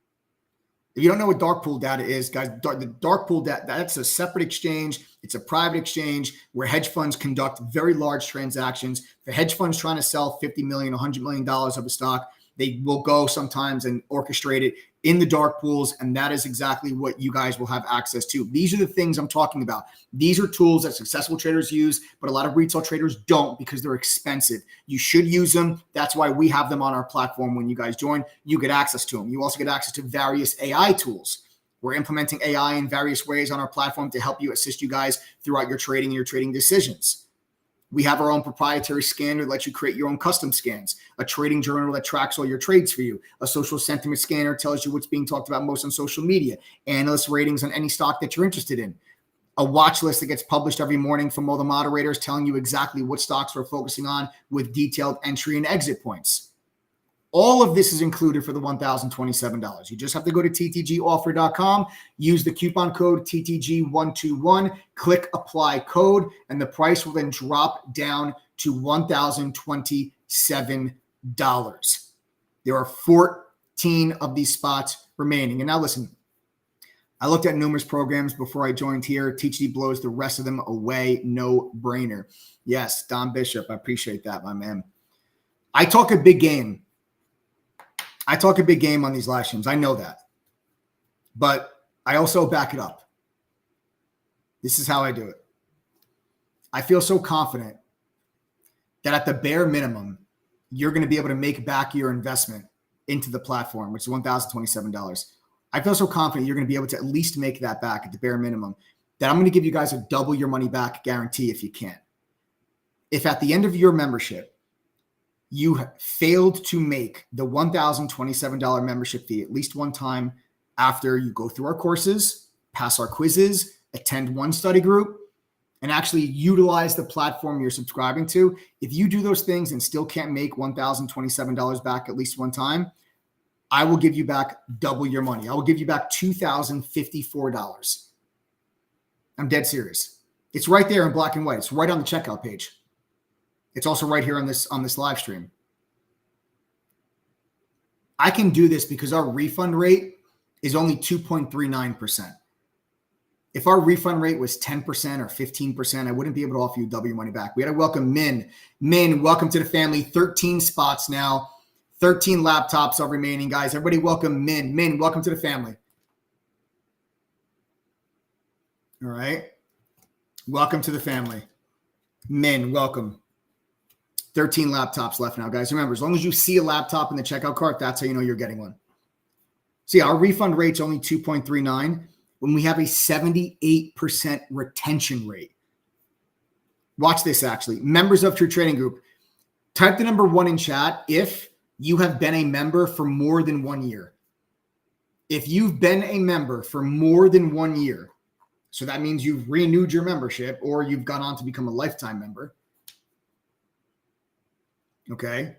If you don't know what dark pool data is, guys, the dark pool data, that's a separate exchange. It's a private exchange where hedge funds conduct very large transactions. The hedge funds trying to sell $50 million, $100 million of a stock, they will go sometimes and orchestrate it in the dark pools, and that is exactly what you guys will have access to. These are the things I'm talking about. These are tools that successful traders use, but a lot of retail traders don't because they're expensive. You should use them. That's why we have them on our platform. When you guys join, you get access to them. You also get access to various AI tools. We're implementing AI in various ways on our platform to help you assist you guys throughout your trading and your trading decisions. We have our own proprietary scanner that lets you create your own custom scans, a trading journal that tracks all your trades for you, a social sentiment scanner tells you what's being talked about most on social media, analyst ratings on any stock that you're interested in, a watch list that gets published every morning from all the moderators telling you exactly what stocks we're focusing on with detailed entry and exit points. All of this is included for the $1,027. You just have to go to ttgoffer.com, use the coupon code TTG121, click apply code, and the price will then drop down to $1,027. There are 14 of these spots remaining. And now listen, I looked at numerous programs before I joined here. TTG blows the rest of them away. No brainer. Yes, Don Bishop. I appreciate that, my man. I talk a big game. I talk a big game on these live streams. I know that. But I also back it up. This is how I do it. I feel so confident that at the bare minimum, you're going to be able to make back your investment into the platform, which is $1,027. I feel so confident you're going to be able to at least make that back at the bare minimum, that I'm going to give you guys a double your money back guarantee if you can. If at the end of your membership, you failed to make the $1,027 membership fee at least one time after you go through our courses, pass our quizzes, attend one study group, and actually utilize the platform you're subscribing to. If you do those things and still can't make $1,027 back at least one time, I will give you back double your money. I will give you back $2,054. I'm dead serious. It's right there in black and white. It's right on the checkout page. It's also right here on this live stream. I can do this because our refund rate is only 2.39%. If our refund rate was 10% or 15%, I wouldn't be able to offer you double your money back. We got to welcome Min. Min, welcome to the family. 13 spots now. 13 laptops are remaining, guys. Everybody welcome Min. Min, welcome to the family. All right. Welcome to the family. Min, welcome. 13 laptops left now, guys. Remember, as long as you see a laptop in the checkout cart, that's how you know you're getting one. See, our refund rate's only 2.39 when we have a 78% retention rate. Watch this, actually. Members of True Trading Group, type the number 1 in chat if you have been a member for more than 1 year. If you've been a member for more than 1 year, so that means you've renewed your membership or you've gone on to become a lifetime member. Okay.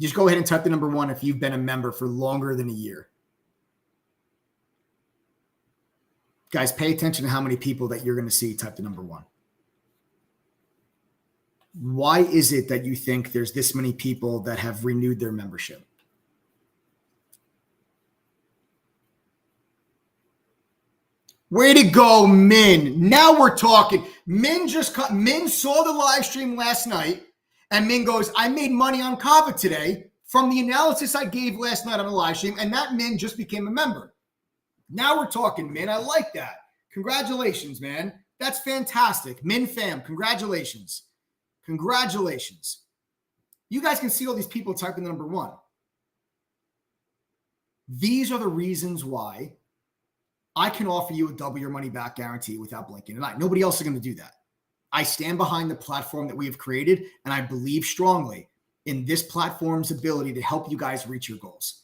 Just go ahead and type the number 1 if you've been a member for longer than a year. Guys, pay attention to how many people that you're going to see type the number 1. Why is it that you think there's this many people that have renewed their membership? Way to go, Min. Now we're talking. Min saw the live stream last night. And Min goes, I made money on Cava today from the analysis I gave last night on the live stream, and that Min just became a member. Now we're talking, Min. I like that. Congratulations, man. That's fantastic. Min fam, congratulations. Congratulations. You guys can see all these people typing the number 1. These are the reasons why I can offer you a double your money back guarantee without blinking an eye. Nobody else is going to do that. I stand behind the platform that we have created, and I believe strongly in this platform's ability to help you guys reach your goals.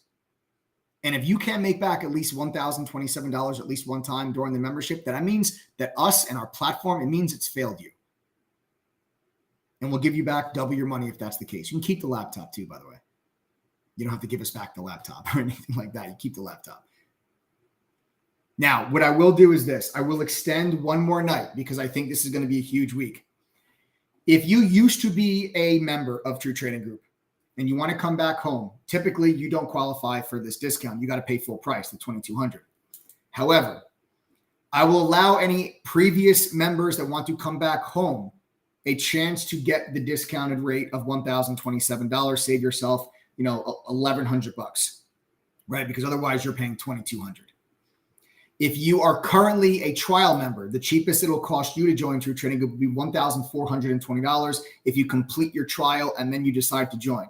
And if you can't make back at least $1,027 at least one time during the membership, that means that us and our platform, it means it's failed you. And we'll give you back double your money if that's the case. You can keep the laptop too, by the way. You don't have to give us back the laptop or anything like that. You keep the laptop. Now, what I will do is this. I will extend one more night because I think this is going to be a huge week. If you used to be a member of True Trading Group and you want to come back home, typically you don't qualify for this discount. You got to pay full price, the $2,200. However, I will allow any previous members that want to come back home a chance to get the discounted rate of $1,027. Save yourself, $1,100, right? Because otherwise you're paying $2,200. If you are currently a trial member, the cheapest it'll cost you to join True Trading Group would be $1,420 if you complete your trial and then you decide to join.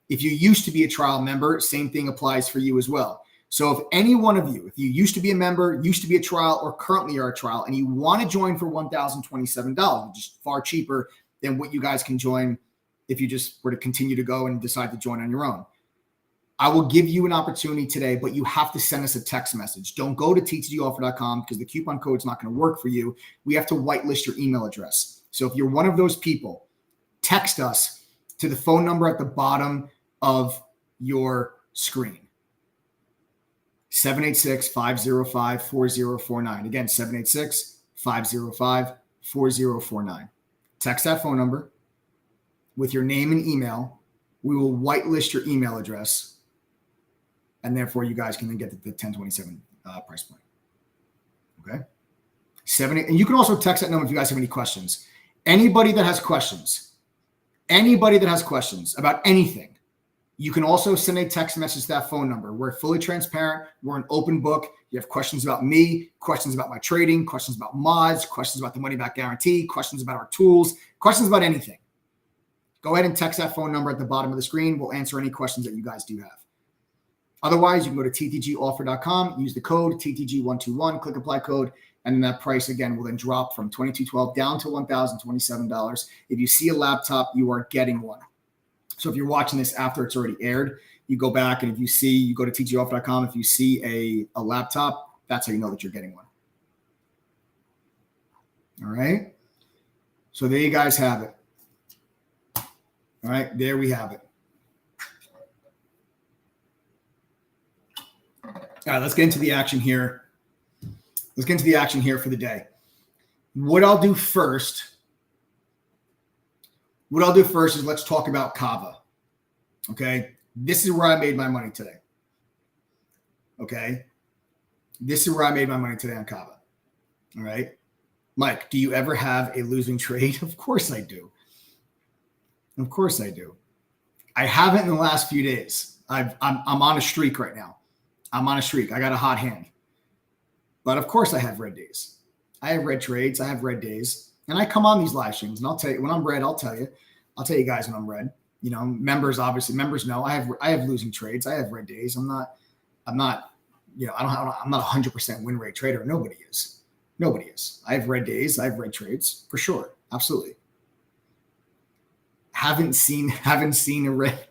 If you used to be a trial member, same thing applies for you as well. So if any one of you, if you used to be a member, used to be a trial, or currently are a trial, and you want to join for $1,027, which is far cheaper than what you guys can join if you just were to continue to go and decide to join on your own, I will give you an opportunity today, but you have to send us a text message. Don't go to ttgoffer.com because the coupon code is not going to work for you. We have to whitelist your email address. So if you're one of those people, text us to the phone number at the bottom of your screen. 786-505-4049. Again, 786-505-4049. Text that phone number with your name and email. We will whitelist your email address, and therefore you guys can then get the 1027 price point. Okay? And you can also text that number if you guys have any questions. Anybody that has questions about anything, you can also send a text message to that phone number. We're fully transparent. We're an open book. You have questions about me, questions about my trading, questions about mods, questions about the money back guarantee, questions about our tools, questions about anything. Go ahead and text that phone number at the bottom of the screen. We'll answer any questions that you guys do have. Otherwise, you can go to ttgoffer.com, use the code TTG121, click apply code, and then that price again will then drop from $22.12 down to $1,027. If you see a laptop, you are getting one. So if you're watching this after it's already aired, you go back and if you see, you go to ttgoffer.com. If you see a laptop, that's how you know that you're getting one. All right. So there you guys have it. All right. There we have it. All right. Let's get into the action here. Let's get into the action here for the day. What I'll do first is let's talk about Cava. Okay. This is where I made my money today. Okay. This is where I made my money today on Cava. All right. Mike, do you ever have a losing trade? Of course I do. Of course I do. I haven't in the last few days. I'm on a streak right now. I'm on a streak. I got a hot hand. But of course I have red days. I have red trades. I have red days. And I come on these live streams and I'll tell you when I'm red, I'll tell you guys when I'm red. You know, members know I have losing trades. I have red days. I'm not, I'm not a 100% win rate trader. Nobody is. I have red days. I have red trades for sure. Absolutely. Haven't seen a red.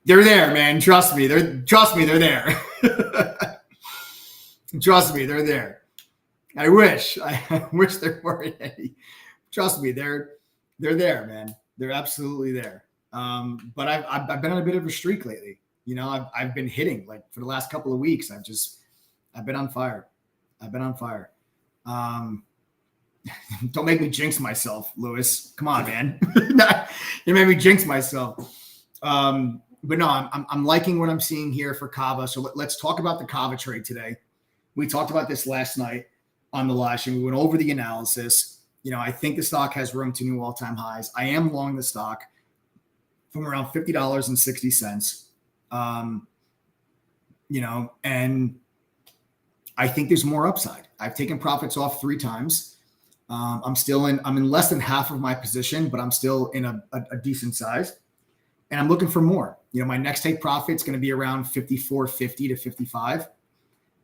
They're there, man. Trust me, they're there. Trust me, they're there. I wish there weren't any. Trust me, they're there, man. They're absolutely there. But I've been on a bit of a streak lately. You know, I've been hitting like for the last couple of weeks. I've been on fire. Don't make me jinx myself, Lewis. Come on, man. You made me jinx myself. But no, I'm liking what I'm seeing here for Cava. So let's talk about the Cava trade today. We talked about this last night on the live stream. We went over the analysis. You know, I think the stock has room to new all-time highs. I am long the stock from around $50.60. You know, and I think there's more upside. I've taken profits off 3 times. I'm in less than half of my position, but I'm still in a decent size. And I'm looking for more. You know, my next take profit is going to be around 54.50 to 55.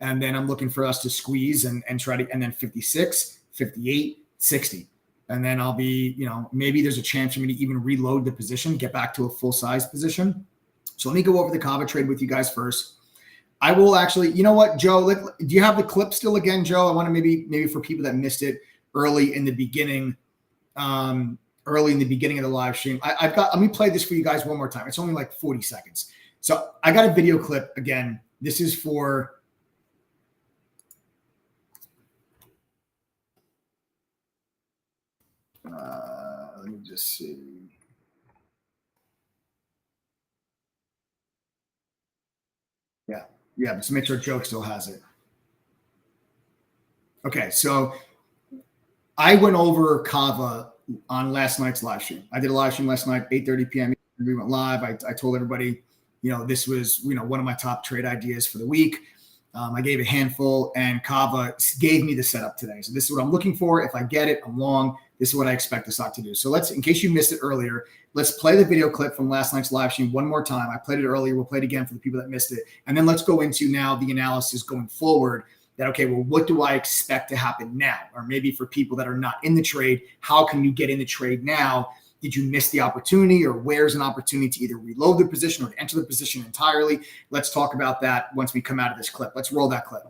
And then I'm looking for us to squeeze and try to, and then 56, 58, 60. And then I'll be, you know, maybe there's a chance for me to even reload the position, get back to a full size position. So let me go over the Cava trade with you guys first. I will actually, you know what, Joe, do you have the clip still again, Joe? I want to maybe for people that missed it early in the beginning of the live stream. Let me play this for you guys one more time. It's only like 40 seconds. So I got a video clip again. This is for, let me just see. Yeah, just make sure Joe still has it. Okay, so I went over Cava on last night's live stream. I did a live stream last night, 8:30 p.m. We went live. I told everybody, you know, this was, you know, one of my top trade ideas for the week. I gave a handful, and Cava gave me the setup today. So this is what I'm looking for. If I get it, I'm long. This is what I expect the stock to do. So let's, in case you missed it earlier, let's play the video clip from last night's live stream one more time. I played it earlier. We'll play it again for the people that missed it. And then let's go into now the analysis going forward that, okay, well, what do I expect to happen now? Or maybe for people that are not in the trade, how can you get in the trade now? Did you miss the opportunity, or where's an opportunity to either reload the position or to enter the position entirely? Let's talk about that once we come out of this clip. Let's roll that clip.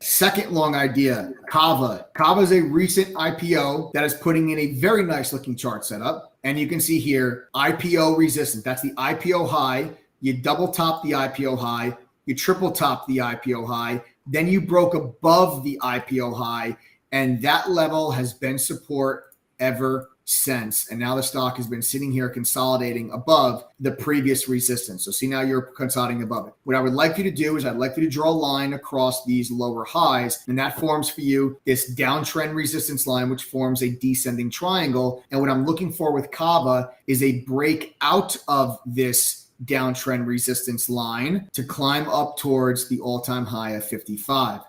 Second long idea, Cava. Cava is a recent IPO that is putting in a very nice looking chart setup. And you can see here, IPO resistance. That's the IPO high. You double top the IPO high. You triple top the IPO high. Then you broke above the IPO high. And that level has been support ever since. And now the stock has been sitting here consolidating above the previous resistance. So see, now you're consolidating above it. What I would like you to do is I'd like you to draw a line across these lower highs, and that forms for you this downtrend resistance line, which forms a descending triangle. And what I'm looking for with Cava is a break out of this downtrend resistance line to climb up towards the all-time high of 55.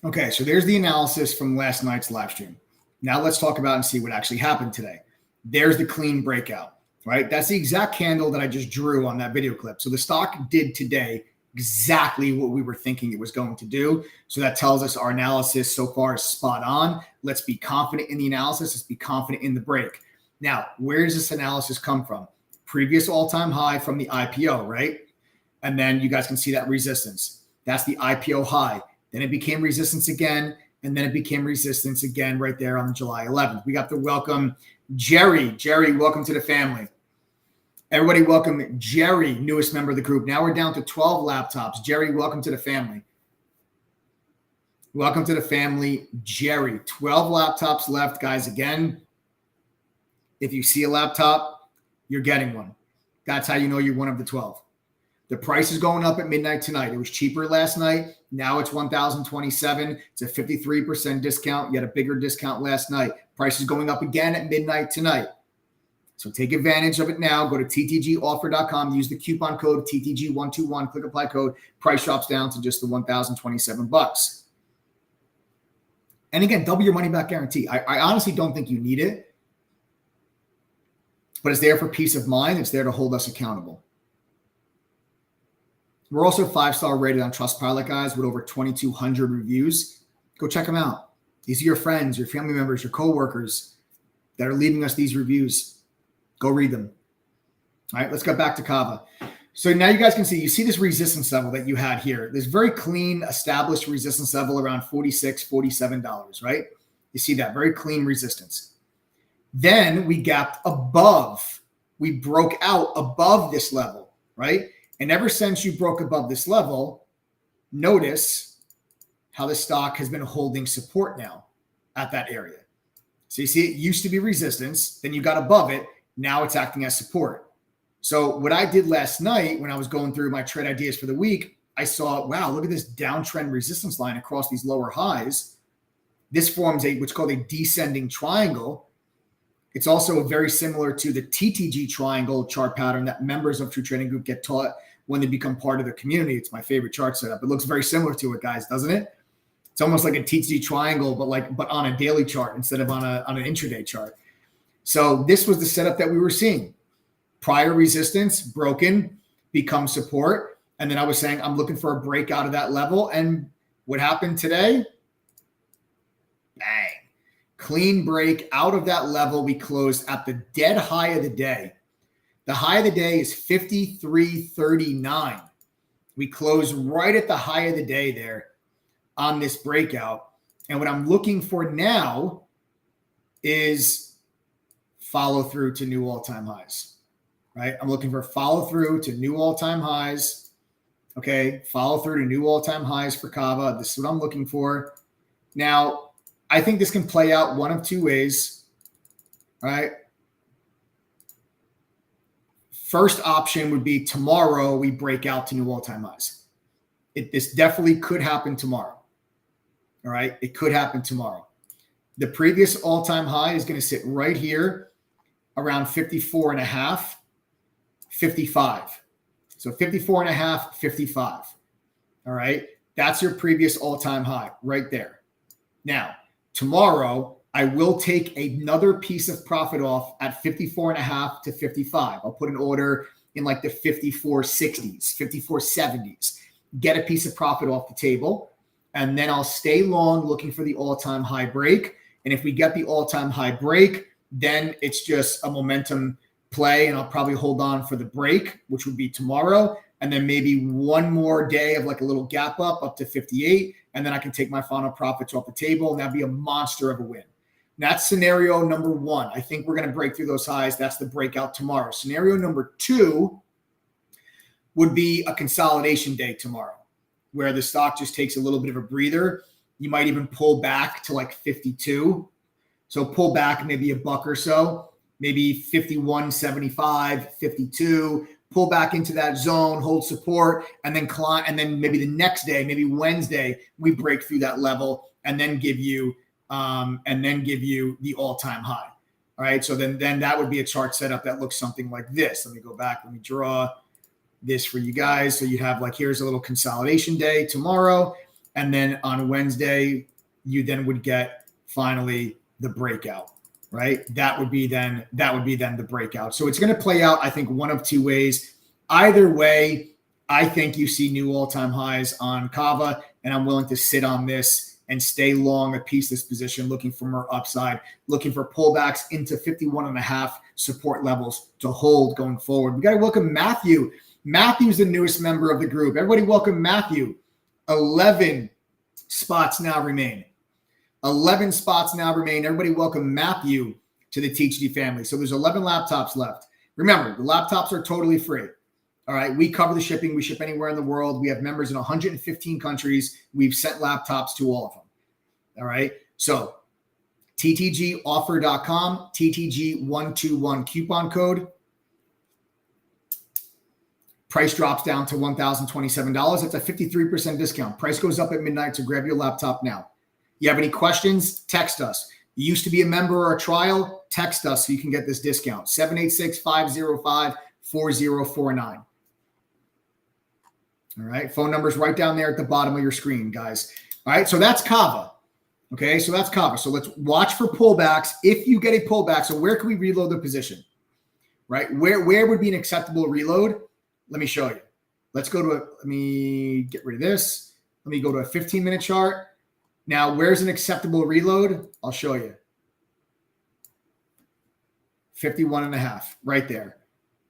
Okay, so there's the analysis from last night's live stream. Now let's talk about and see what actually happened today. There's the clean breakout, right? That's the exact candle that I just drew on that video clip. So the stock did today exactly what we were thinking it was going to do. So that tells us our analysis so far is spot on. Let's be confident in the analysis. Let's be confident in the break. Now, where does this analysis come from? Previous all-time high from the IPO, right? And then you guys can see that resistance. That's the IPO high. Then it became resistance again. And then it became resistance again right there on July 11th. We got to welcome Jerry. Jerry, welcome to the family. Everybody welcome Jerry, newest member of the group. Now we're down to 12 laptops. Jerry, welcome to the family. Welcome to the family, Jerry. 12 laptops left, guys. Again, if you see a laptop, you're getting one. That's how you know you're one of the 12. The price is going up at midnight tonight. It was cheaper last night. Now it's $1,027. It's a 53% discount. You had a bigger discount last night. Price is going up again at midnight tonight. So take advantage of it now. Go to ttgoffer.com. Use the coupon code TTG121. Click apply code. Price drops down to just the $1,027. And again, double your money back guarantee. I honestly don't think you need it. But it's there for peace of mind. It's there to hold us accountable. We're also 5-star rated on Trustpilot, guys, with over 2,200 reviews. Go check them out. These are your friends, your family members, your coworkers that are leaving us these reviews. Go read them. All right, let's get back to Cava. So now you guys can see, you see this resistance level that you had here. This very clean, established resistance level around $46, $47, right? You see that very clean resistance. Then we gapped above. We broke out above this level, right? And ever since you broke above this level, notice how the stock has been holding support now at that area. So you see it used to be resistance, then you got above it, now it's acting as support. So what I did last night when I was going through my trade ideas for the week, I saw, wow, look at this downtrend resistance line across these lower highs. This forms what's called a descending triangle. It's also very similar to the TTG triangle chart pattern that members of True Trading Group get taught when they become part of the community. It's my favorite chart setup. It looks very similar to it, guys, doesn't it? It's almost like a TTG triangle, but on a daily chart instead of on an intraday chart. So this was the setup that we were seeing. Prior resistance, broken, become support. And then I was saying, I'm looking for a breakout of that level. And what happened today? Bang. Clean break out of that level. We closed at the dead high of the day. The high of the day is 53.39. We closed right at the high of the day there on this breakout. And what I'm looking for now is follow through to new all-time highs, right? I'm looking for follow through to new all-time highs. Okay, follow through to new all-time highs for Cava. This is what I'm looking for. Now, I think this can play out one of two ways, right? First option would be tomorrow we break out to new all-time highs. This definitely could happen tomorrow. All right, it could happen tomorrow. The previous all-time high is going to sit right here around 54.5, 55. So 54.5, 55. All right. That's your previous all-time high right there. Now, tomorrow, I will take another piece of profit off at 54.5 to 55. I'll put an order in like the 54.60s, 54.70s. Get a piece of profit off the table. And then I'll stay long looking for the all-time high break. And if we get the all-time high break, then it's just a momentum play. And I'll probably hold on for the break, which would be tomorrow. And then maybe one more day of like a little gap up to 58. And then I can take my final profits off the table. And that'd be a monster of a win. That's scenario number one. I think we're going to break through those highs. That's the breakout tomorrow. Scenario number two would be a consolidation day tomorrow, where the stock just takes a little bit of a breather. You might even pull back to like 52. So pull back maybe a buck or so, maybe 51.75, 52, pull back into that zone, hold support, and then climb. And then maybe the next day, maybe Wednesday, we break through that level and then give you the all-time high. All right. So then that would be a chart setup that looks something like this. Let me go back. Let me draw this for you guys. So you have like, here's a little consolidation day tomorrow. And then on Wednesday, you then would get finally the breakout, right? That would be then the breakout. So it's going to play out, I think, one of two ways. Either way, I think you see new all-time highs on Cava, and I'm willing to sit on this and stay long a piece this position, looking for more upside, looking for pullbacks into 51.5 support levels to hold going forward. We got to welcome Matthew. Matthew's the newest member of the group. Everybody welcome Matthew. 11 spots now remain. 11 spots now remain. Everybody welcome Matthew to the TeachD family. So there's 11 laptops left. Remember, the laptops are totally free. All right. We cover the shipping. We ship anywhere in the world. We have members in 115 countries. We've sent laptops to all of them. All right. So ttgoffer.com, TTG121 coupon code. Price drops down to $1,027. That's a 53% discount. Price goes up at midnight, so grab your laptop now. You have any questions? Text us. You used to be a member or a trial? Text us so you can get this discount. 786-505-4049. All right. Phone number's right down there at the bottom of your screen, guys. All right. So that's Cava. Okay. So that's Cava. So let's watch for pullbacks. If you get a pullback, so where can we reload the position? Right? Where would be an acceptable reload? Let me show you. Let's go to let me get rid of this. Let me go to a 15-minute chart. Now, where's an acceptable reload? I'll show you. 51.5 right there.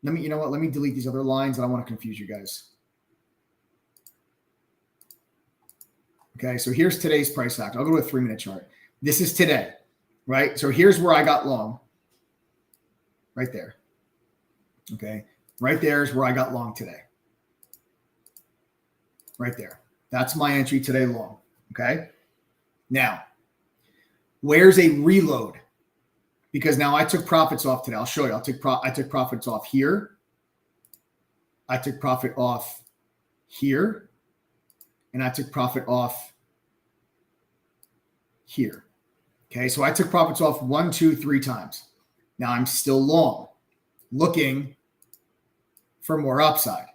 You know what? Let me delete these other lines. I don't want to confuse you guys. Okay, so here's today's price action. I'll go to a 3-minute chart. This is today, right? So here's where I got long. Right there. Okay. Right there is where I got long today. Right there. That's my entry today long. Okay. Now, where's a reload? Because now I took profits off today. I'll show you. I took profits off here. I took profit off here. And I took profit off here. Okay. So I took profits off 1, 2, 3 times. Now I'm still long, looking for more upside,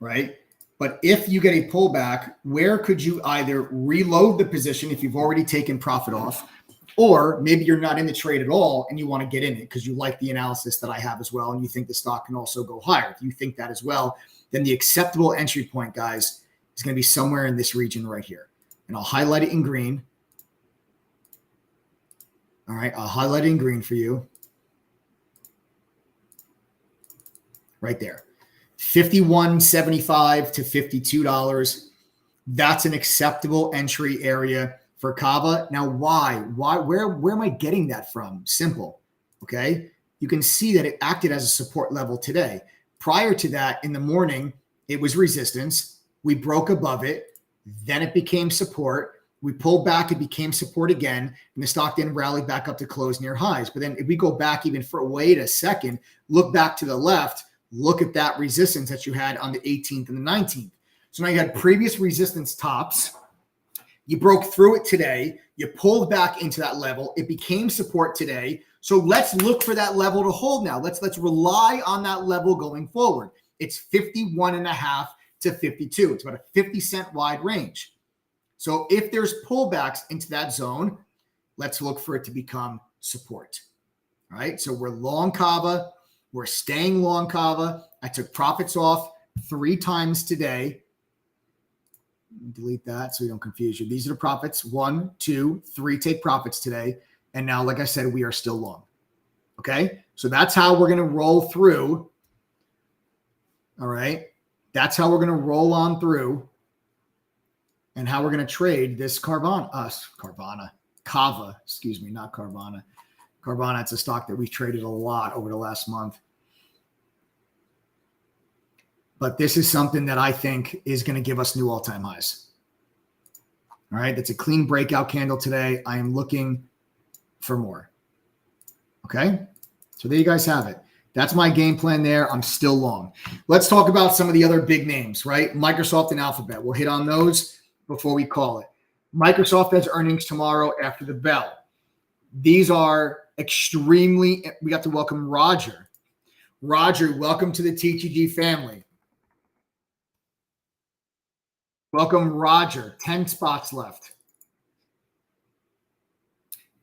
right? But if you get a pullback, where could you either reload the position if you've already taken profit off, or maybe you're not in the trade at all and you want to get in it because you like the analysis that I have as well and you think the stock can also go higher. If you think that as well, then the acceptable entry point, guys, is going to be somewhere in this region right here. And I'll highlight it in green. All right, I'll highlight it in green for you. Right there. $51.75 to $52. That's an acceptable entry area for Cava. Now, why? Where am I getting that from? Simple. Okay. You can see that it acted as a support level today. Prior to that, in the morning, it was resistance. We broke above it. Then it became support. We pulled back. It became support again. And the stock then rallied back up to close near highs. But then if we go back even for, wait a second, look back to the left, look at that resistance that you had on the 18th and the 19th. So now you had previous resistance tops. You broke through it today. You pulled back into that level. It became support today. So let's look for that level to hold now. Let's rely on that level going forward. It's 51.5 to 52. It's about a 50-cent wide range. So if there's pullbacks into that zone, let's look for it to become support. All right. So we're long Cava. We're staying long Cava. I took profits off 3 times today. Delete that so we don't confuse you. These are the profits. 1, 2, 3 take profits today. And now, like I said, we are still long. Okay. So that's how we're going to roll through. All right. That's how we're going to roll on through and how we're going to trade this Cava, excuse me, not Carvana. Carvana, it's a stock that we've traded a lot over the last month. But this is something that I think is going to give us new all-time highs. All right. That's a clean breakout candle today. I am looking for more. Okay. So there you guys have it. That's my game plan there. I'm still long. Let's talk about some of the other big names, right? Microsoft and Alphabet. We'll hit on those before we call it. Microsoft has earnings tomorrow after the bell. These are extremely, we got to welcome Roger. Roger, welcome to the TTG family. Welcome, Roger. 10 spots left.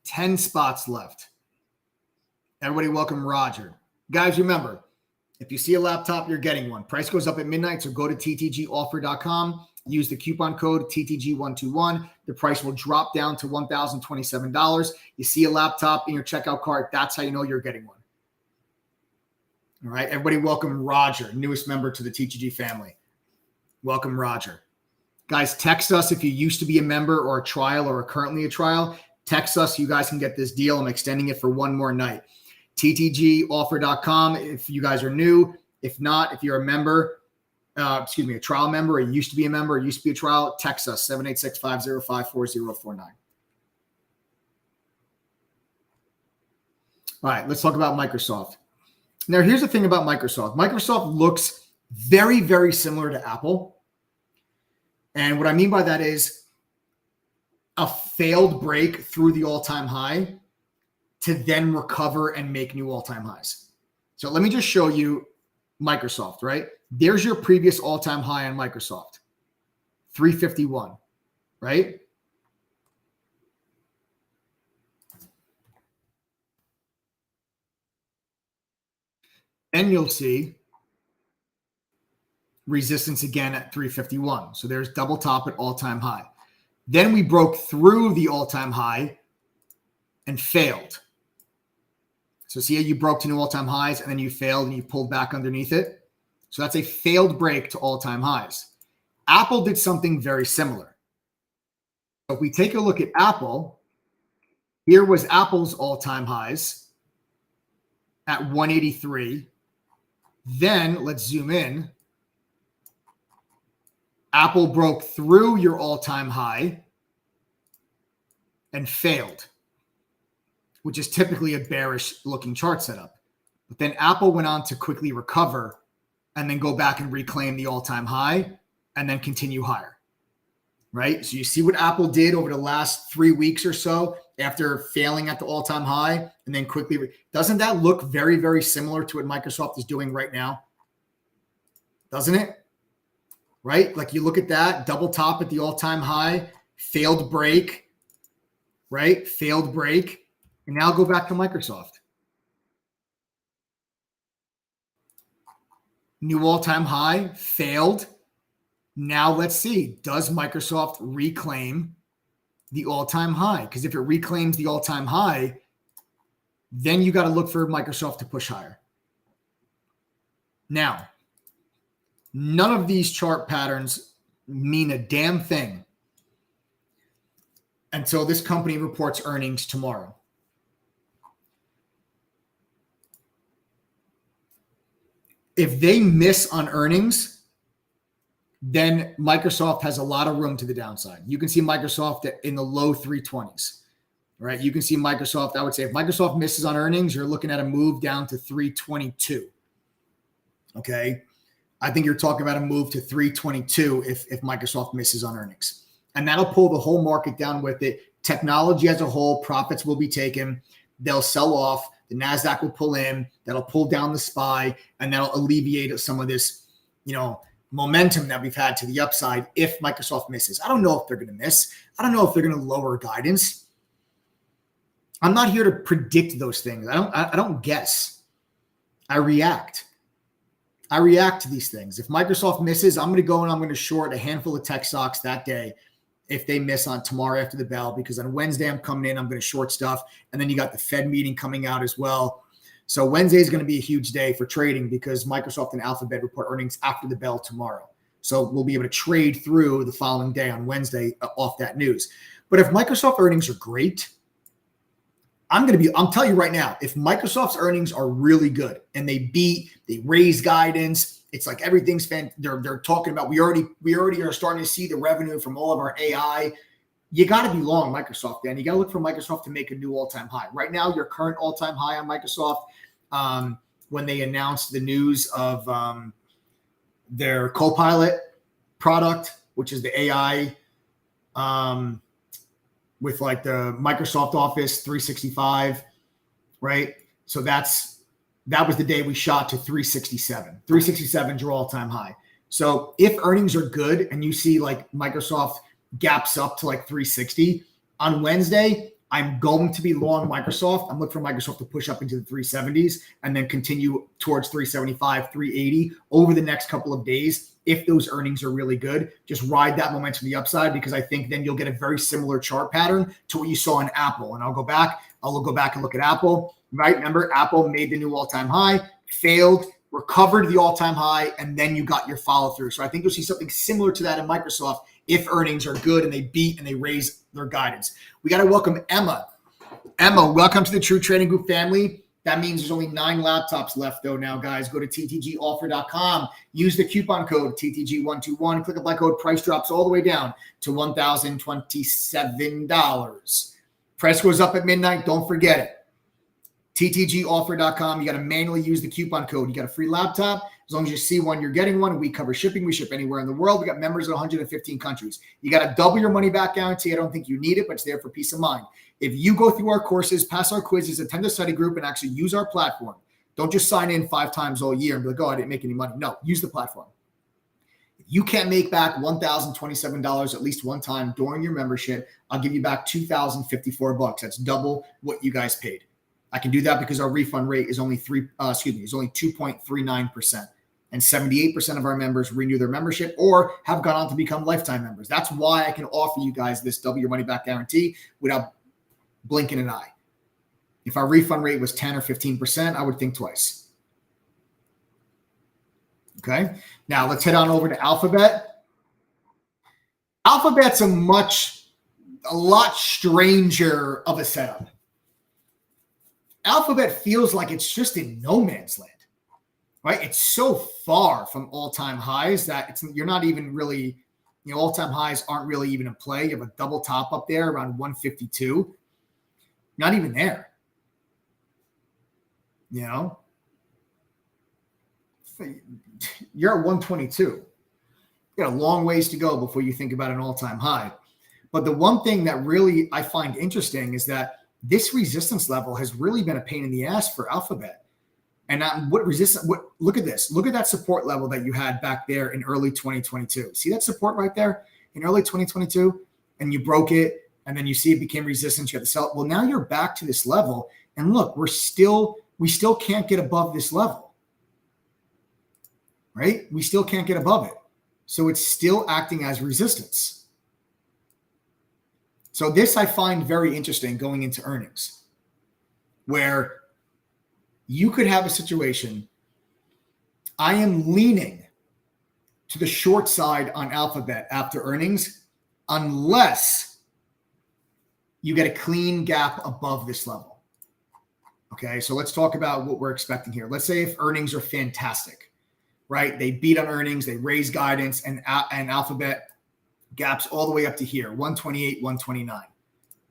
10 spots left. Everybody welcome Roger. Guys, remember, if you see a laptop, you're getting one. Price goes up at midnight, so go to ttgoffer.com. Use the coupon code TTG121. The price will drop down to $1,027. You see a laptop in your checkout cart, that's how you know you're getting one. All right, everybody welcome Roger, newest member to the TTG family. Welcome, Roger. Guys, text us if you used to be a member or a trial or are currently a trial. Text us. You guys can get this deal. I'm extending it for one more night. TTGoffer.com if you guys are new. If not, if you're a member, a trial member, or used to be a member, or used to be a trial, text us 786-505-4049. All right, let's talk about Microsoft. Now, here's the thing about Microsoft. Microsoft looks very, very similar to Apple. And what I mean by that is a failed break through the all-time high to then recover and make new all-time highs. So let me just show you Microsoft, right? There's your previous all-time high on Microsoft, 351, right? And you'll see resistance again at 351. So there's double top at all-time high. Then we broke through the all-time high and failed. So see how you broke to new all-time highs and then you failed and you pulled back underneath it. So that's a failed break to all-time highs. Apple did something very similar. So if we take a look at Apple, here was Apple's all-time highs at 183. Then let's zoom in. Apple broke through your all-time high and failed, which is typically a bearish looking chart setup. But then Apple went on to quickly recover and then go back and reclaim the all-time high and then continue higher, right? So you see what Apple did over the last 3 weeks or so after failing at the all-time high and then quickly. Doesn't that look very, very similar to what Microsoft is doing right now? Doesn't it? Right? Like you look at that, double top at the all-time high, failed break, right? Failed break. And now go back to Microsoft. New all-time high, failed. Now let's see, does Microsoft reclaim the all-time high? Because if it reclaims the all-time high, then you got to look for Microsoft to push higher. Now, none of these chart patterns mean a damn thing until this company reports earnings tomorrow. If they miss on earnings, then Microsoft has a lot of room to the downside. You can see Microsoft in the low 320s, right? You can see Microsoft, I would say if Microsoft misses on earnings, you're looking at a move down to 322. Okay. I think you're talking about a move to 322 if Microsoft misses on earnings. And that'll pull the whole market down with it. Technology as a whole, profits will be taken. They'll sell off. The NASDAQ will pull in. That'll pull down the SPY, and that'll alleviate some of this, momentum that we've had to the upside if Microsoft misses. I don't know if they're going to miss. I don't know if they're going to lower guidance. I'm not here to predict those things. I don't guess. I react. I react to these things. If Microsoft misses, I'm going to go and I'm going to short a handful of tech stocks that day if they miss on tomorrow after the bell, because on Wednesday I'm coming in, I'm going to short stuff. And then you got the Fed meeting coming out as well. So Wednesday is going to be a huge day for trading because Microsoft and Alphabet report earnings after the bell tomorrow. So we'll be able to trade through the following day on Wednesday off that news. But if Microsoft earnings are great, I'm telling you right now, if Microsoft's earnings are really good and they raise guidance, it's like everything's they're talking about, we already are starting to see the revenue from all of our AI. You got to be long Microsoft, Dan. You got to look for Microsoft to make a new all-time high. Right now, your current all-time high on Microsoft, when they announced the news of their Copilot product, which is the AI with like the Microsoft Office 365, right? So that was the day we shot to 367. 367 is your all-time high. So if earnings are good and you see like Microsoft gaps up to like 360 on Wednesday, I'm going to be long Microsoft. I'm looking for Microsoft to push up into the 370s and then continue towards 375, 380 over the next couple of days. If those earnings are really good, just ride that momentum to the upside, because I think then you'll get a very similar chart pattern to what you saw in Apple. And I'll go back and look at Apple, right? Remember, Apple made the new all-time high, failed, recovered the all-time high, and then you got your follow-through. So I think you'll see something similar to that in Microsoft if earnings are good and they beat and they raise their guidance. We got to welcome Emma. Emma, welcome to the True Trading Group family. That means there's only 9 laptops left, though, now, guys. Go to ttgoffer.com. Use the coupon code TTG121. Click apply code. Price drops all the way down to $1,027. Price goes up at midnight. Don't forget it. ttgoffer.com. You got to manually use the coupon code. You got a free laptop. As long as you see one, you're getting one. We cover shipping. We ship anywhere in the world. We got members in 115 countries. You got to double your money back guarantee. I don't think you need it, but it's there for peace of mind. If you go through our courses, pass our quizzes, attend the study group, and actually use our platform, don't just sign in 5 times all year and be like, oh, I didn't make any money. No, use the platform. If you can't make back $1,027 at least one time during your membership, I'll give you back $2,054. That's double what you guys paid. I can do that because our refund rate is only 2.39%. And 78% of our members renew their membership or have gone on to become lifetime members. That's why I can offer you guys this double your money back guarantee without blinking an eye. If our refund rate was 10 or 15%, I would think twice. Okay. Now let's head on over to Alphabet. Alphabet's a lot stranger of a setup. Alphabet feels like it's just in no man's land, right? It's so far from all-time highs that you're not even really, all-time highs aren't really even in play. You have a double top up there around 152. Not even there. You're at 122. You got a long ways to go before you think about an all-time high. But the one thing that really I find interesting is that this resistance level has really been a pain in the ass for Alphabet. And look at this. Look at that support level that you had back there in early 2022. See that support right there in early 2022? And you broke it. And then you see it became resistance. You got to sell it. Well, now you're back to this level. And look, we still can't get above this level. Right? We still can't get above it. So it's still acting as resistance. So this I find very interesting going into earnings, where you could have a situation. I am leaning to the short side on Alphabet after earnings, unless you get a clean gap above this level. Okay, so let's talk about what we're expecting here. Let's say if earnings are fantastic, right? They beat on earnings, they raise guidance, and Alphabet gaps all the way up to here, 128, 129,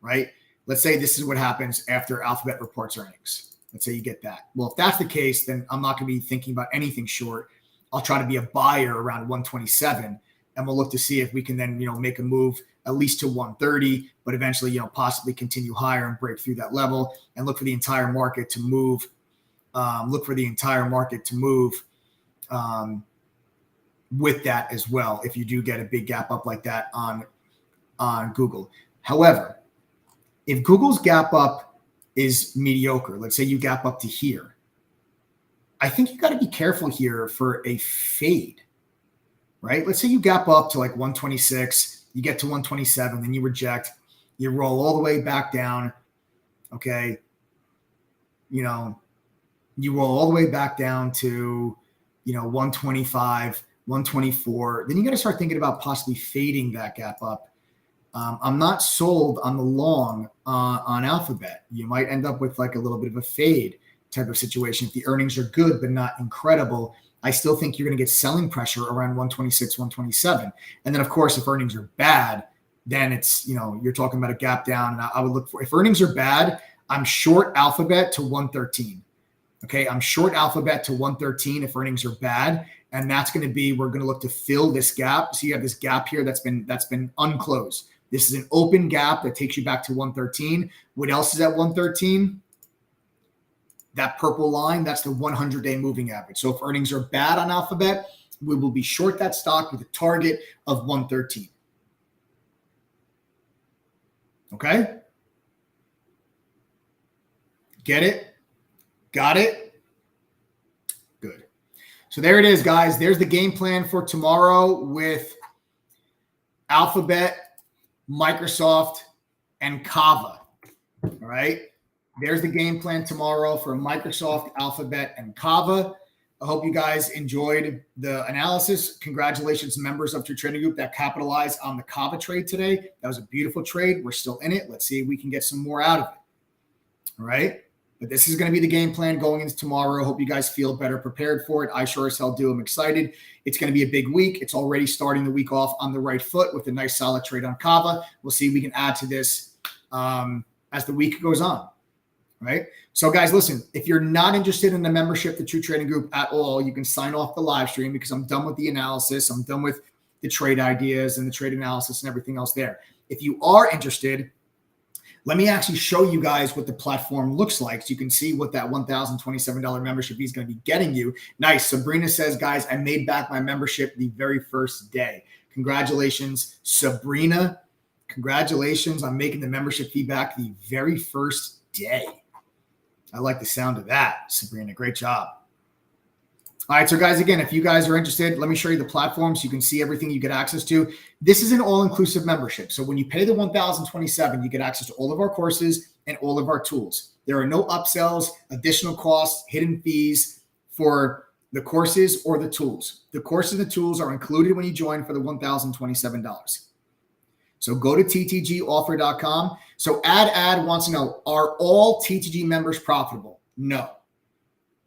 right? Let's say this is what happens after Alphabet reports earnings. Let's say you get that. Well, if that's the case, then I'm not going to be thinking about anything short. I'll try to be a buyer around 127, and we'll look to see if we can then, make a move at least to 130, but eventually, possibly continue higher and break through that level and look for the entire market to move. with that as well if you do get a big gap up like that on Google. However, if Google's gap up is mediocre, let's say you gap up to here, I think you got to be careful here for a fade, right? Let's say you gap up to like 126, you get to 127, then you reject, you roll all the way back down, okay? You roll all the way back down to, 125, 124. Then you got to start thinking about possibly fading that gap up. I'm not sold on the long on Alphabet. You might end up with like a little bit of a fade type of situation. If the earnings are good but not incredible, I still think you're going to get selling pressure around 126, 127. And then, of course, if earnings are bad, then it's, you're talking about a gap down. And I would look for, if earnings are bad, I'm short Alphabet to 113. Okay, I'm short Alphabet to 113 if earnings are bad. And that's going to be, we're going to look to fill this gap. So you have this gap here that's been unclosed. This is an open gap that takes you back to 113. What else is at 113? That purple line, that's the 100-day moving average. So if earnings are bad on Alphabet, we will be short that stock with a target of 113. Okay? Get it? Got it? Good. So there it is, guys. There's the game plan for tomorrow with Alphabet, Microsoft, and Cava. All right. There's the game plan tomorrow for Microsoft, Alphabet, and Cava. I hope you guys enjoyed the analysis. Congratulations, members of your trading group that capitalized on the Cava trade today. That was a beautiful trade. We're still in it. Let's see if we can get some more out of it. All right. But this is going to be the game plan going into tomorrow. Hope you guys feel better prepared for it. I sure as hell do. I'm excited. It's going to be a big week. It's already starting the week off on the right foot with a nice solid trade on Cava. We'll see if we can add to this as the week goes on. Right. So guys, listen, if you're not interested in the membership, the True Trading Group at all, you can sign off the live stream because I'm done with the analysis. I'm done with the trade ideas and the trade analysis and everything else there. If you are interested, let me actually show you guys what the platform looks like so you can see what that $1,027 membership fee is going to be getting you. Nice. Sabrina says, guys, I made back my membership the very first day. Congratulations, Sabrina. Congratulations on making the membership fee back the very first day. I like the sound of that, Sabrina. Great job. All right, so guys, again, if you guys are interested, let me show you the platform so you can see everything you get access to. This is an all-inclusive membership. So when you pay the $1,027, you get access to all of our courses and all of our tools. There are no upsells, additional costs, hidden fees for the courses or the tools. The courses and the tools are included when you join for the $1,027. So go to ttgoffer.com. So Ad wants to know, are all TTG members profitable? No,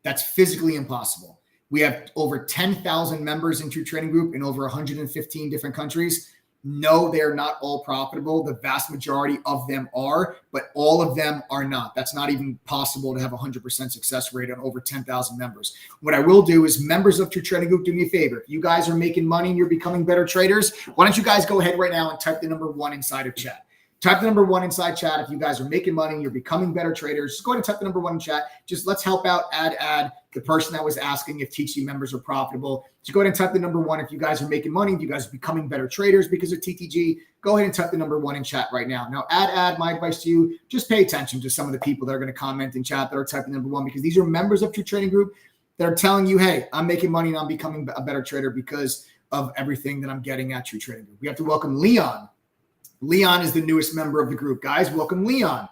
that's physically impossible. We have over 10,000 members in True Trading Group in over 115 different countries. No, they're not all profitable. The vast majority of them are, but all of them are not. That's not even possible to have a 100% success rate on over 10,000 members. What I will do is members of True Trading Group, do me a favor. If you guys are making money and you're becoming better traders, why don't you guys go ahead right now and type the number 1 inside of chat. Type the number 1 inside chat. If you guys are making money and you're becoming better traders, just go ahead and type the number 1 in chat. Just let's help out Ad, the person that was asking if TTG members are profitable. Just go ahead and type the number 1 if you guys are making money, if you guys are becoming better traders because of TTG. Go ahead and type the number 1 in chat right now. Now, Ad, my advice to you, just pay attention to some of the people that are going to comment in chat that are typing number 1 because these are members of True Trading Group that are telling you, hey, I'm making money and I'm becoming a better trader because of everything that I'm getting at True Trading Group. We have to welcome Leon. Leon is the newest member of the group. Guys, welcome Leon.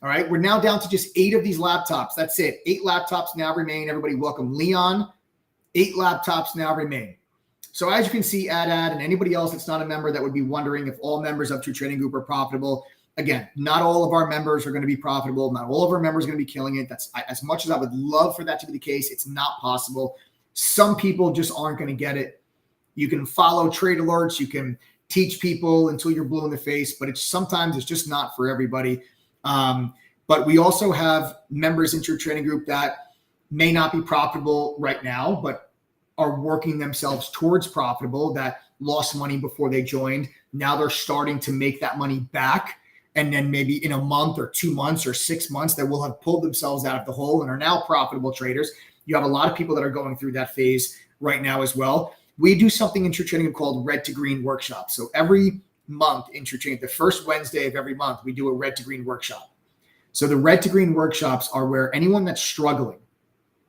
All right, we're now down to just 8 of these laptops. That's it. 8 laptops now remain. Everybody welcome Leon. 8 laptops now remain. So as you can see, Ad, and anybody else that's not a member that would be wondering if all members of True Trading Group are profitable. Again, not all of our members are going to be profitable. Not all of our members are going to be killing it. That's as much as I would love for that to be the case. It's not possible. Some people just aren't going to get it. You can follow trade alerts. You can teach people until you're blue in the face, but sometimes it's just not for everybody. But we also have members in True Trading Group that may not be profitable right now, but are working themselves towards profitable, that lost money before they joined. Now they're starting to make that money back. And then maybe in a month or 2 months or 6 months, they will have pulled themselves out of the hole and are now profitable traders. You have a lot of people that are going through that phase right now as well. We do something in True Trading called Red to Green Workshop. So every month in True Trading, the first Wednesday of every month, we do a Red to Green Workshop. So the Red to Green Workshops are where anyone that's struggling,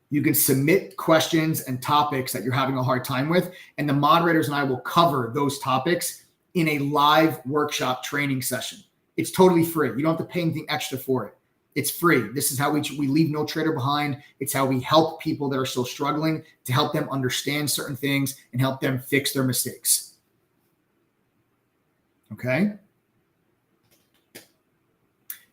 you can submit questions and topics that you're having a hard time with, and the moderators and I will cover those topics in a live workshop training session. It's totally free. You don't have to pay anything extra for it. It's free. This is how we leave no trader behind. It's how we help people that are still struggling to help them understand certain things and help them fix their mistakes. Okay?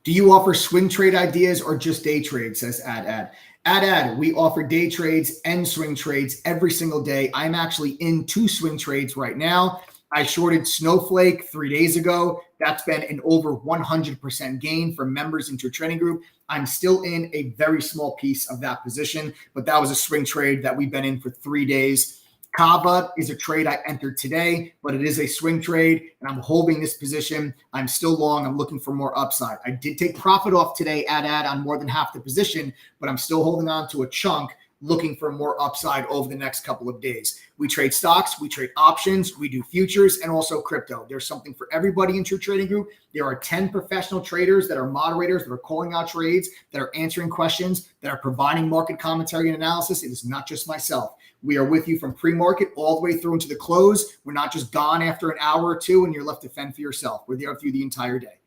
Do you offer swing trade ideas or just day trades, says Ad, we offer day trades and swing trades every single day. I'm actually in 2 swing trades right now. I shorted Snowflake 3 days ago. That's been an over 100% gain for members into a trading group. I'm still in a very small piece of that position, but that was a swing trade that we've been in for 3 days. Cava is a trade I entered today, but it is a swing trade, and I'm holding this position. I'm still long. I'm looking for more upside. I did take profit off today Ad on more than half the position, but I'm still holding on to a chunk, looking for more upside over the next couple of days. We trade stocks, we trade options, we do futures, and also crypto. There's something for everybody in True Trading Group. There are 10 professional traders that are moderators, that are calling out trades, that are answering questions, that are providing market commentary and analysis. It is not just myself. We are with you from pre-market all the way through into the close. We're not just gone after an hour or two and you're left to fend for yourself. We're there through the entire day.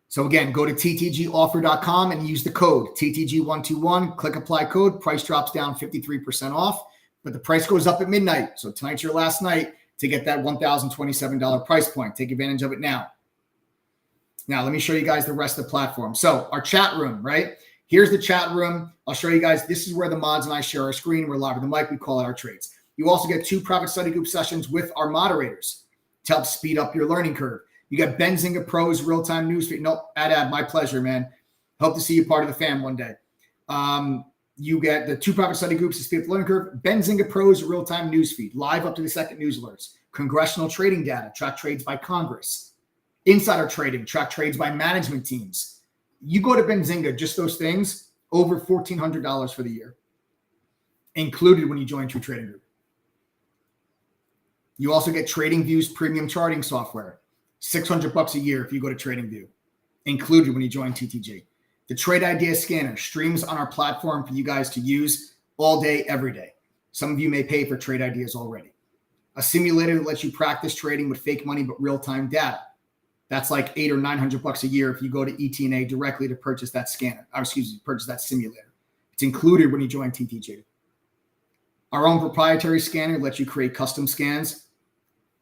So again, go to ttgoffer.com and use the code TTG121. Click apply code. Price drops down 53% off, but the price goes up at midnight. So tonight's your last night to get that $1,027 price point. Take advantage of it now. Now, let me show you guys the rest of the platform. So our chat room, right? Here's the chat room. I'll show you guys. This is where the mods and I share our screen. We're live with the mic. We call it our trades. You also get 2 private study group sessions with our moderators to help speed up your learning curve. You got Benzinga Pro's real-time newsfeed. Nope, Ad, my pleasure, man. Hope to see you part of the fam one day. You get the 2 private study groups to speed up the learning curve. Benzinga Pro's real-time newsfeed, live up to the second news alerts. Congressional trading data, track trades by Congress. Insider trading, track trades by management teams. You go to Benzinga, just those things, over $1,400 for the year, included when you join True Trading Group. You also get TradingView's premium charting software, $600 a year if you go to TradingView, included when you join TTG. The Trade Idea Scanner streams on our platform for you guys to use all day, every day. Some of you may pay for trade ideas already. A simulator that lets you practice trading with fake money but real-time data. That's like $800 or $900 a year if you go to ET&A directly to purchase that scanner. Purchase that simulator. It's included when you join TTG. Our own proprietary scanner lets you create custom scans.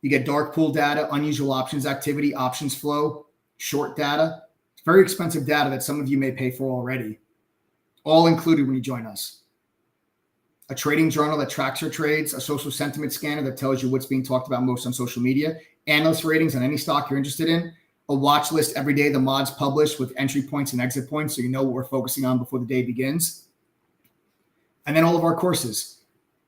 You get dark pool data, unusual options activity, options flow, short data. It's very expensive data that some of you may pay for already. All included when you join us. A trading journal that tracks your trades, a social sentiment scanner that tells you what's being talked about most on social media, analyst ratings on any stock you're interested in, a watch list every day the mods publish with entry points and exit points so you know what we're focusing on before the day begins. And then all of our courses.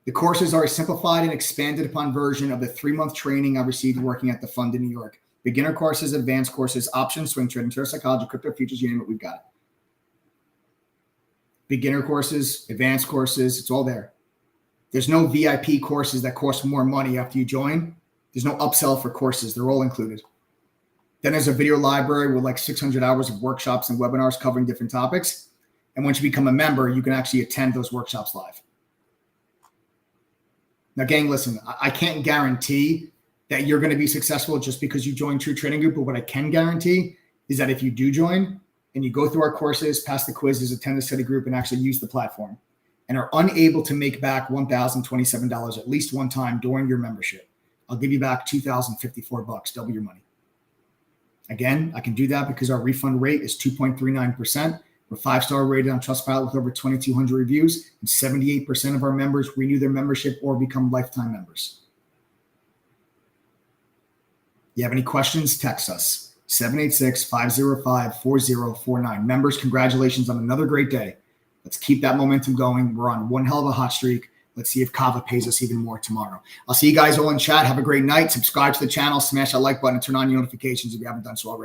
The courses are a simplified and expanded upon version of the 3-month training I received working at the fund in New York. Beginner courses, advanced courses, options, swing trading, trade psychology, crypto futures, you name it, we've got it. Beginner courses, advanced courses, it's all there. There's no VIP courses that cost more money after you join. There's no upsell for courses. They're all included. Then there's a video library with like 600 hours of workshops and webinars covering different topics. And once you become a member, you can actually attend those workshops live. Now, gang, listen, I can't guarantee that you're going to be successful just because you join True Trading Group. But what I can guarantee is that if you do join and you go through our courses, pass the quizzes, attend the study group, and actually use the platform, and are unable to make back $1,027 at least one time during your membership, I'll give you back $2,054, double your money. Again, I can do that because our refund rate is 2.39%. We're 5-star rated on Trustpilot with over 2,200 reviews, and 78% of our members renew their membership or become lifetime members. You have any questions? Text us, 786-505-4049. Members, congratulations on another great day. Let's keep that momentum going. We're on one hell of a hot streak. Let's see if Cava pays us even more tomorrow. I'll see you guys all in chat. Have a great night. Subscribe to the channel, smash that like button, and turn on your notifications if you haven't done so already.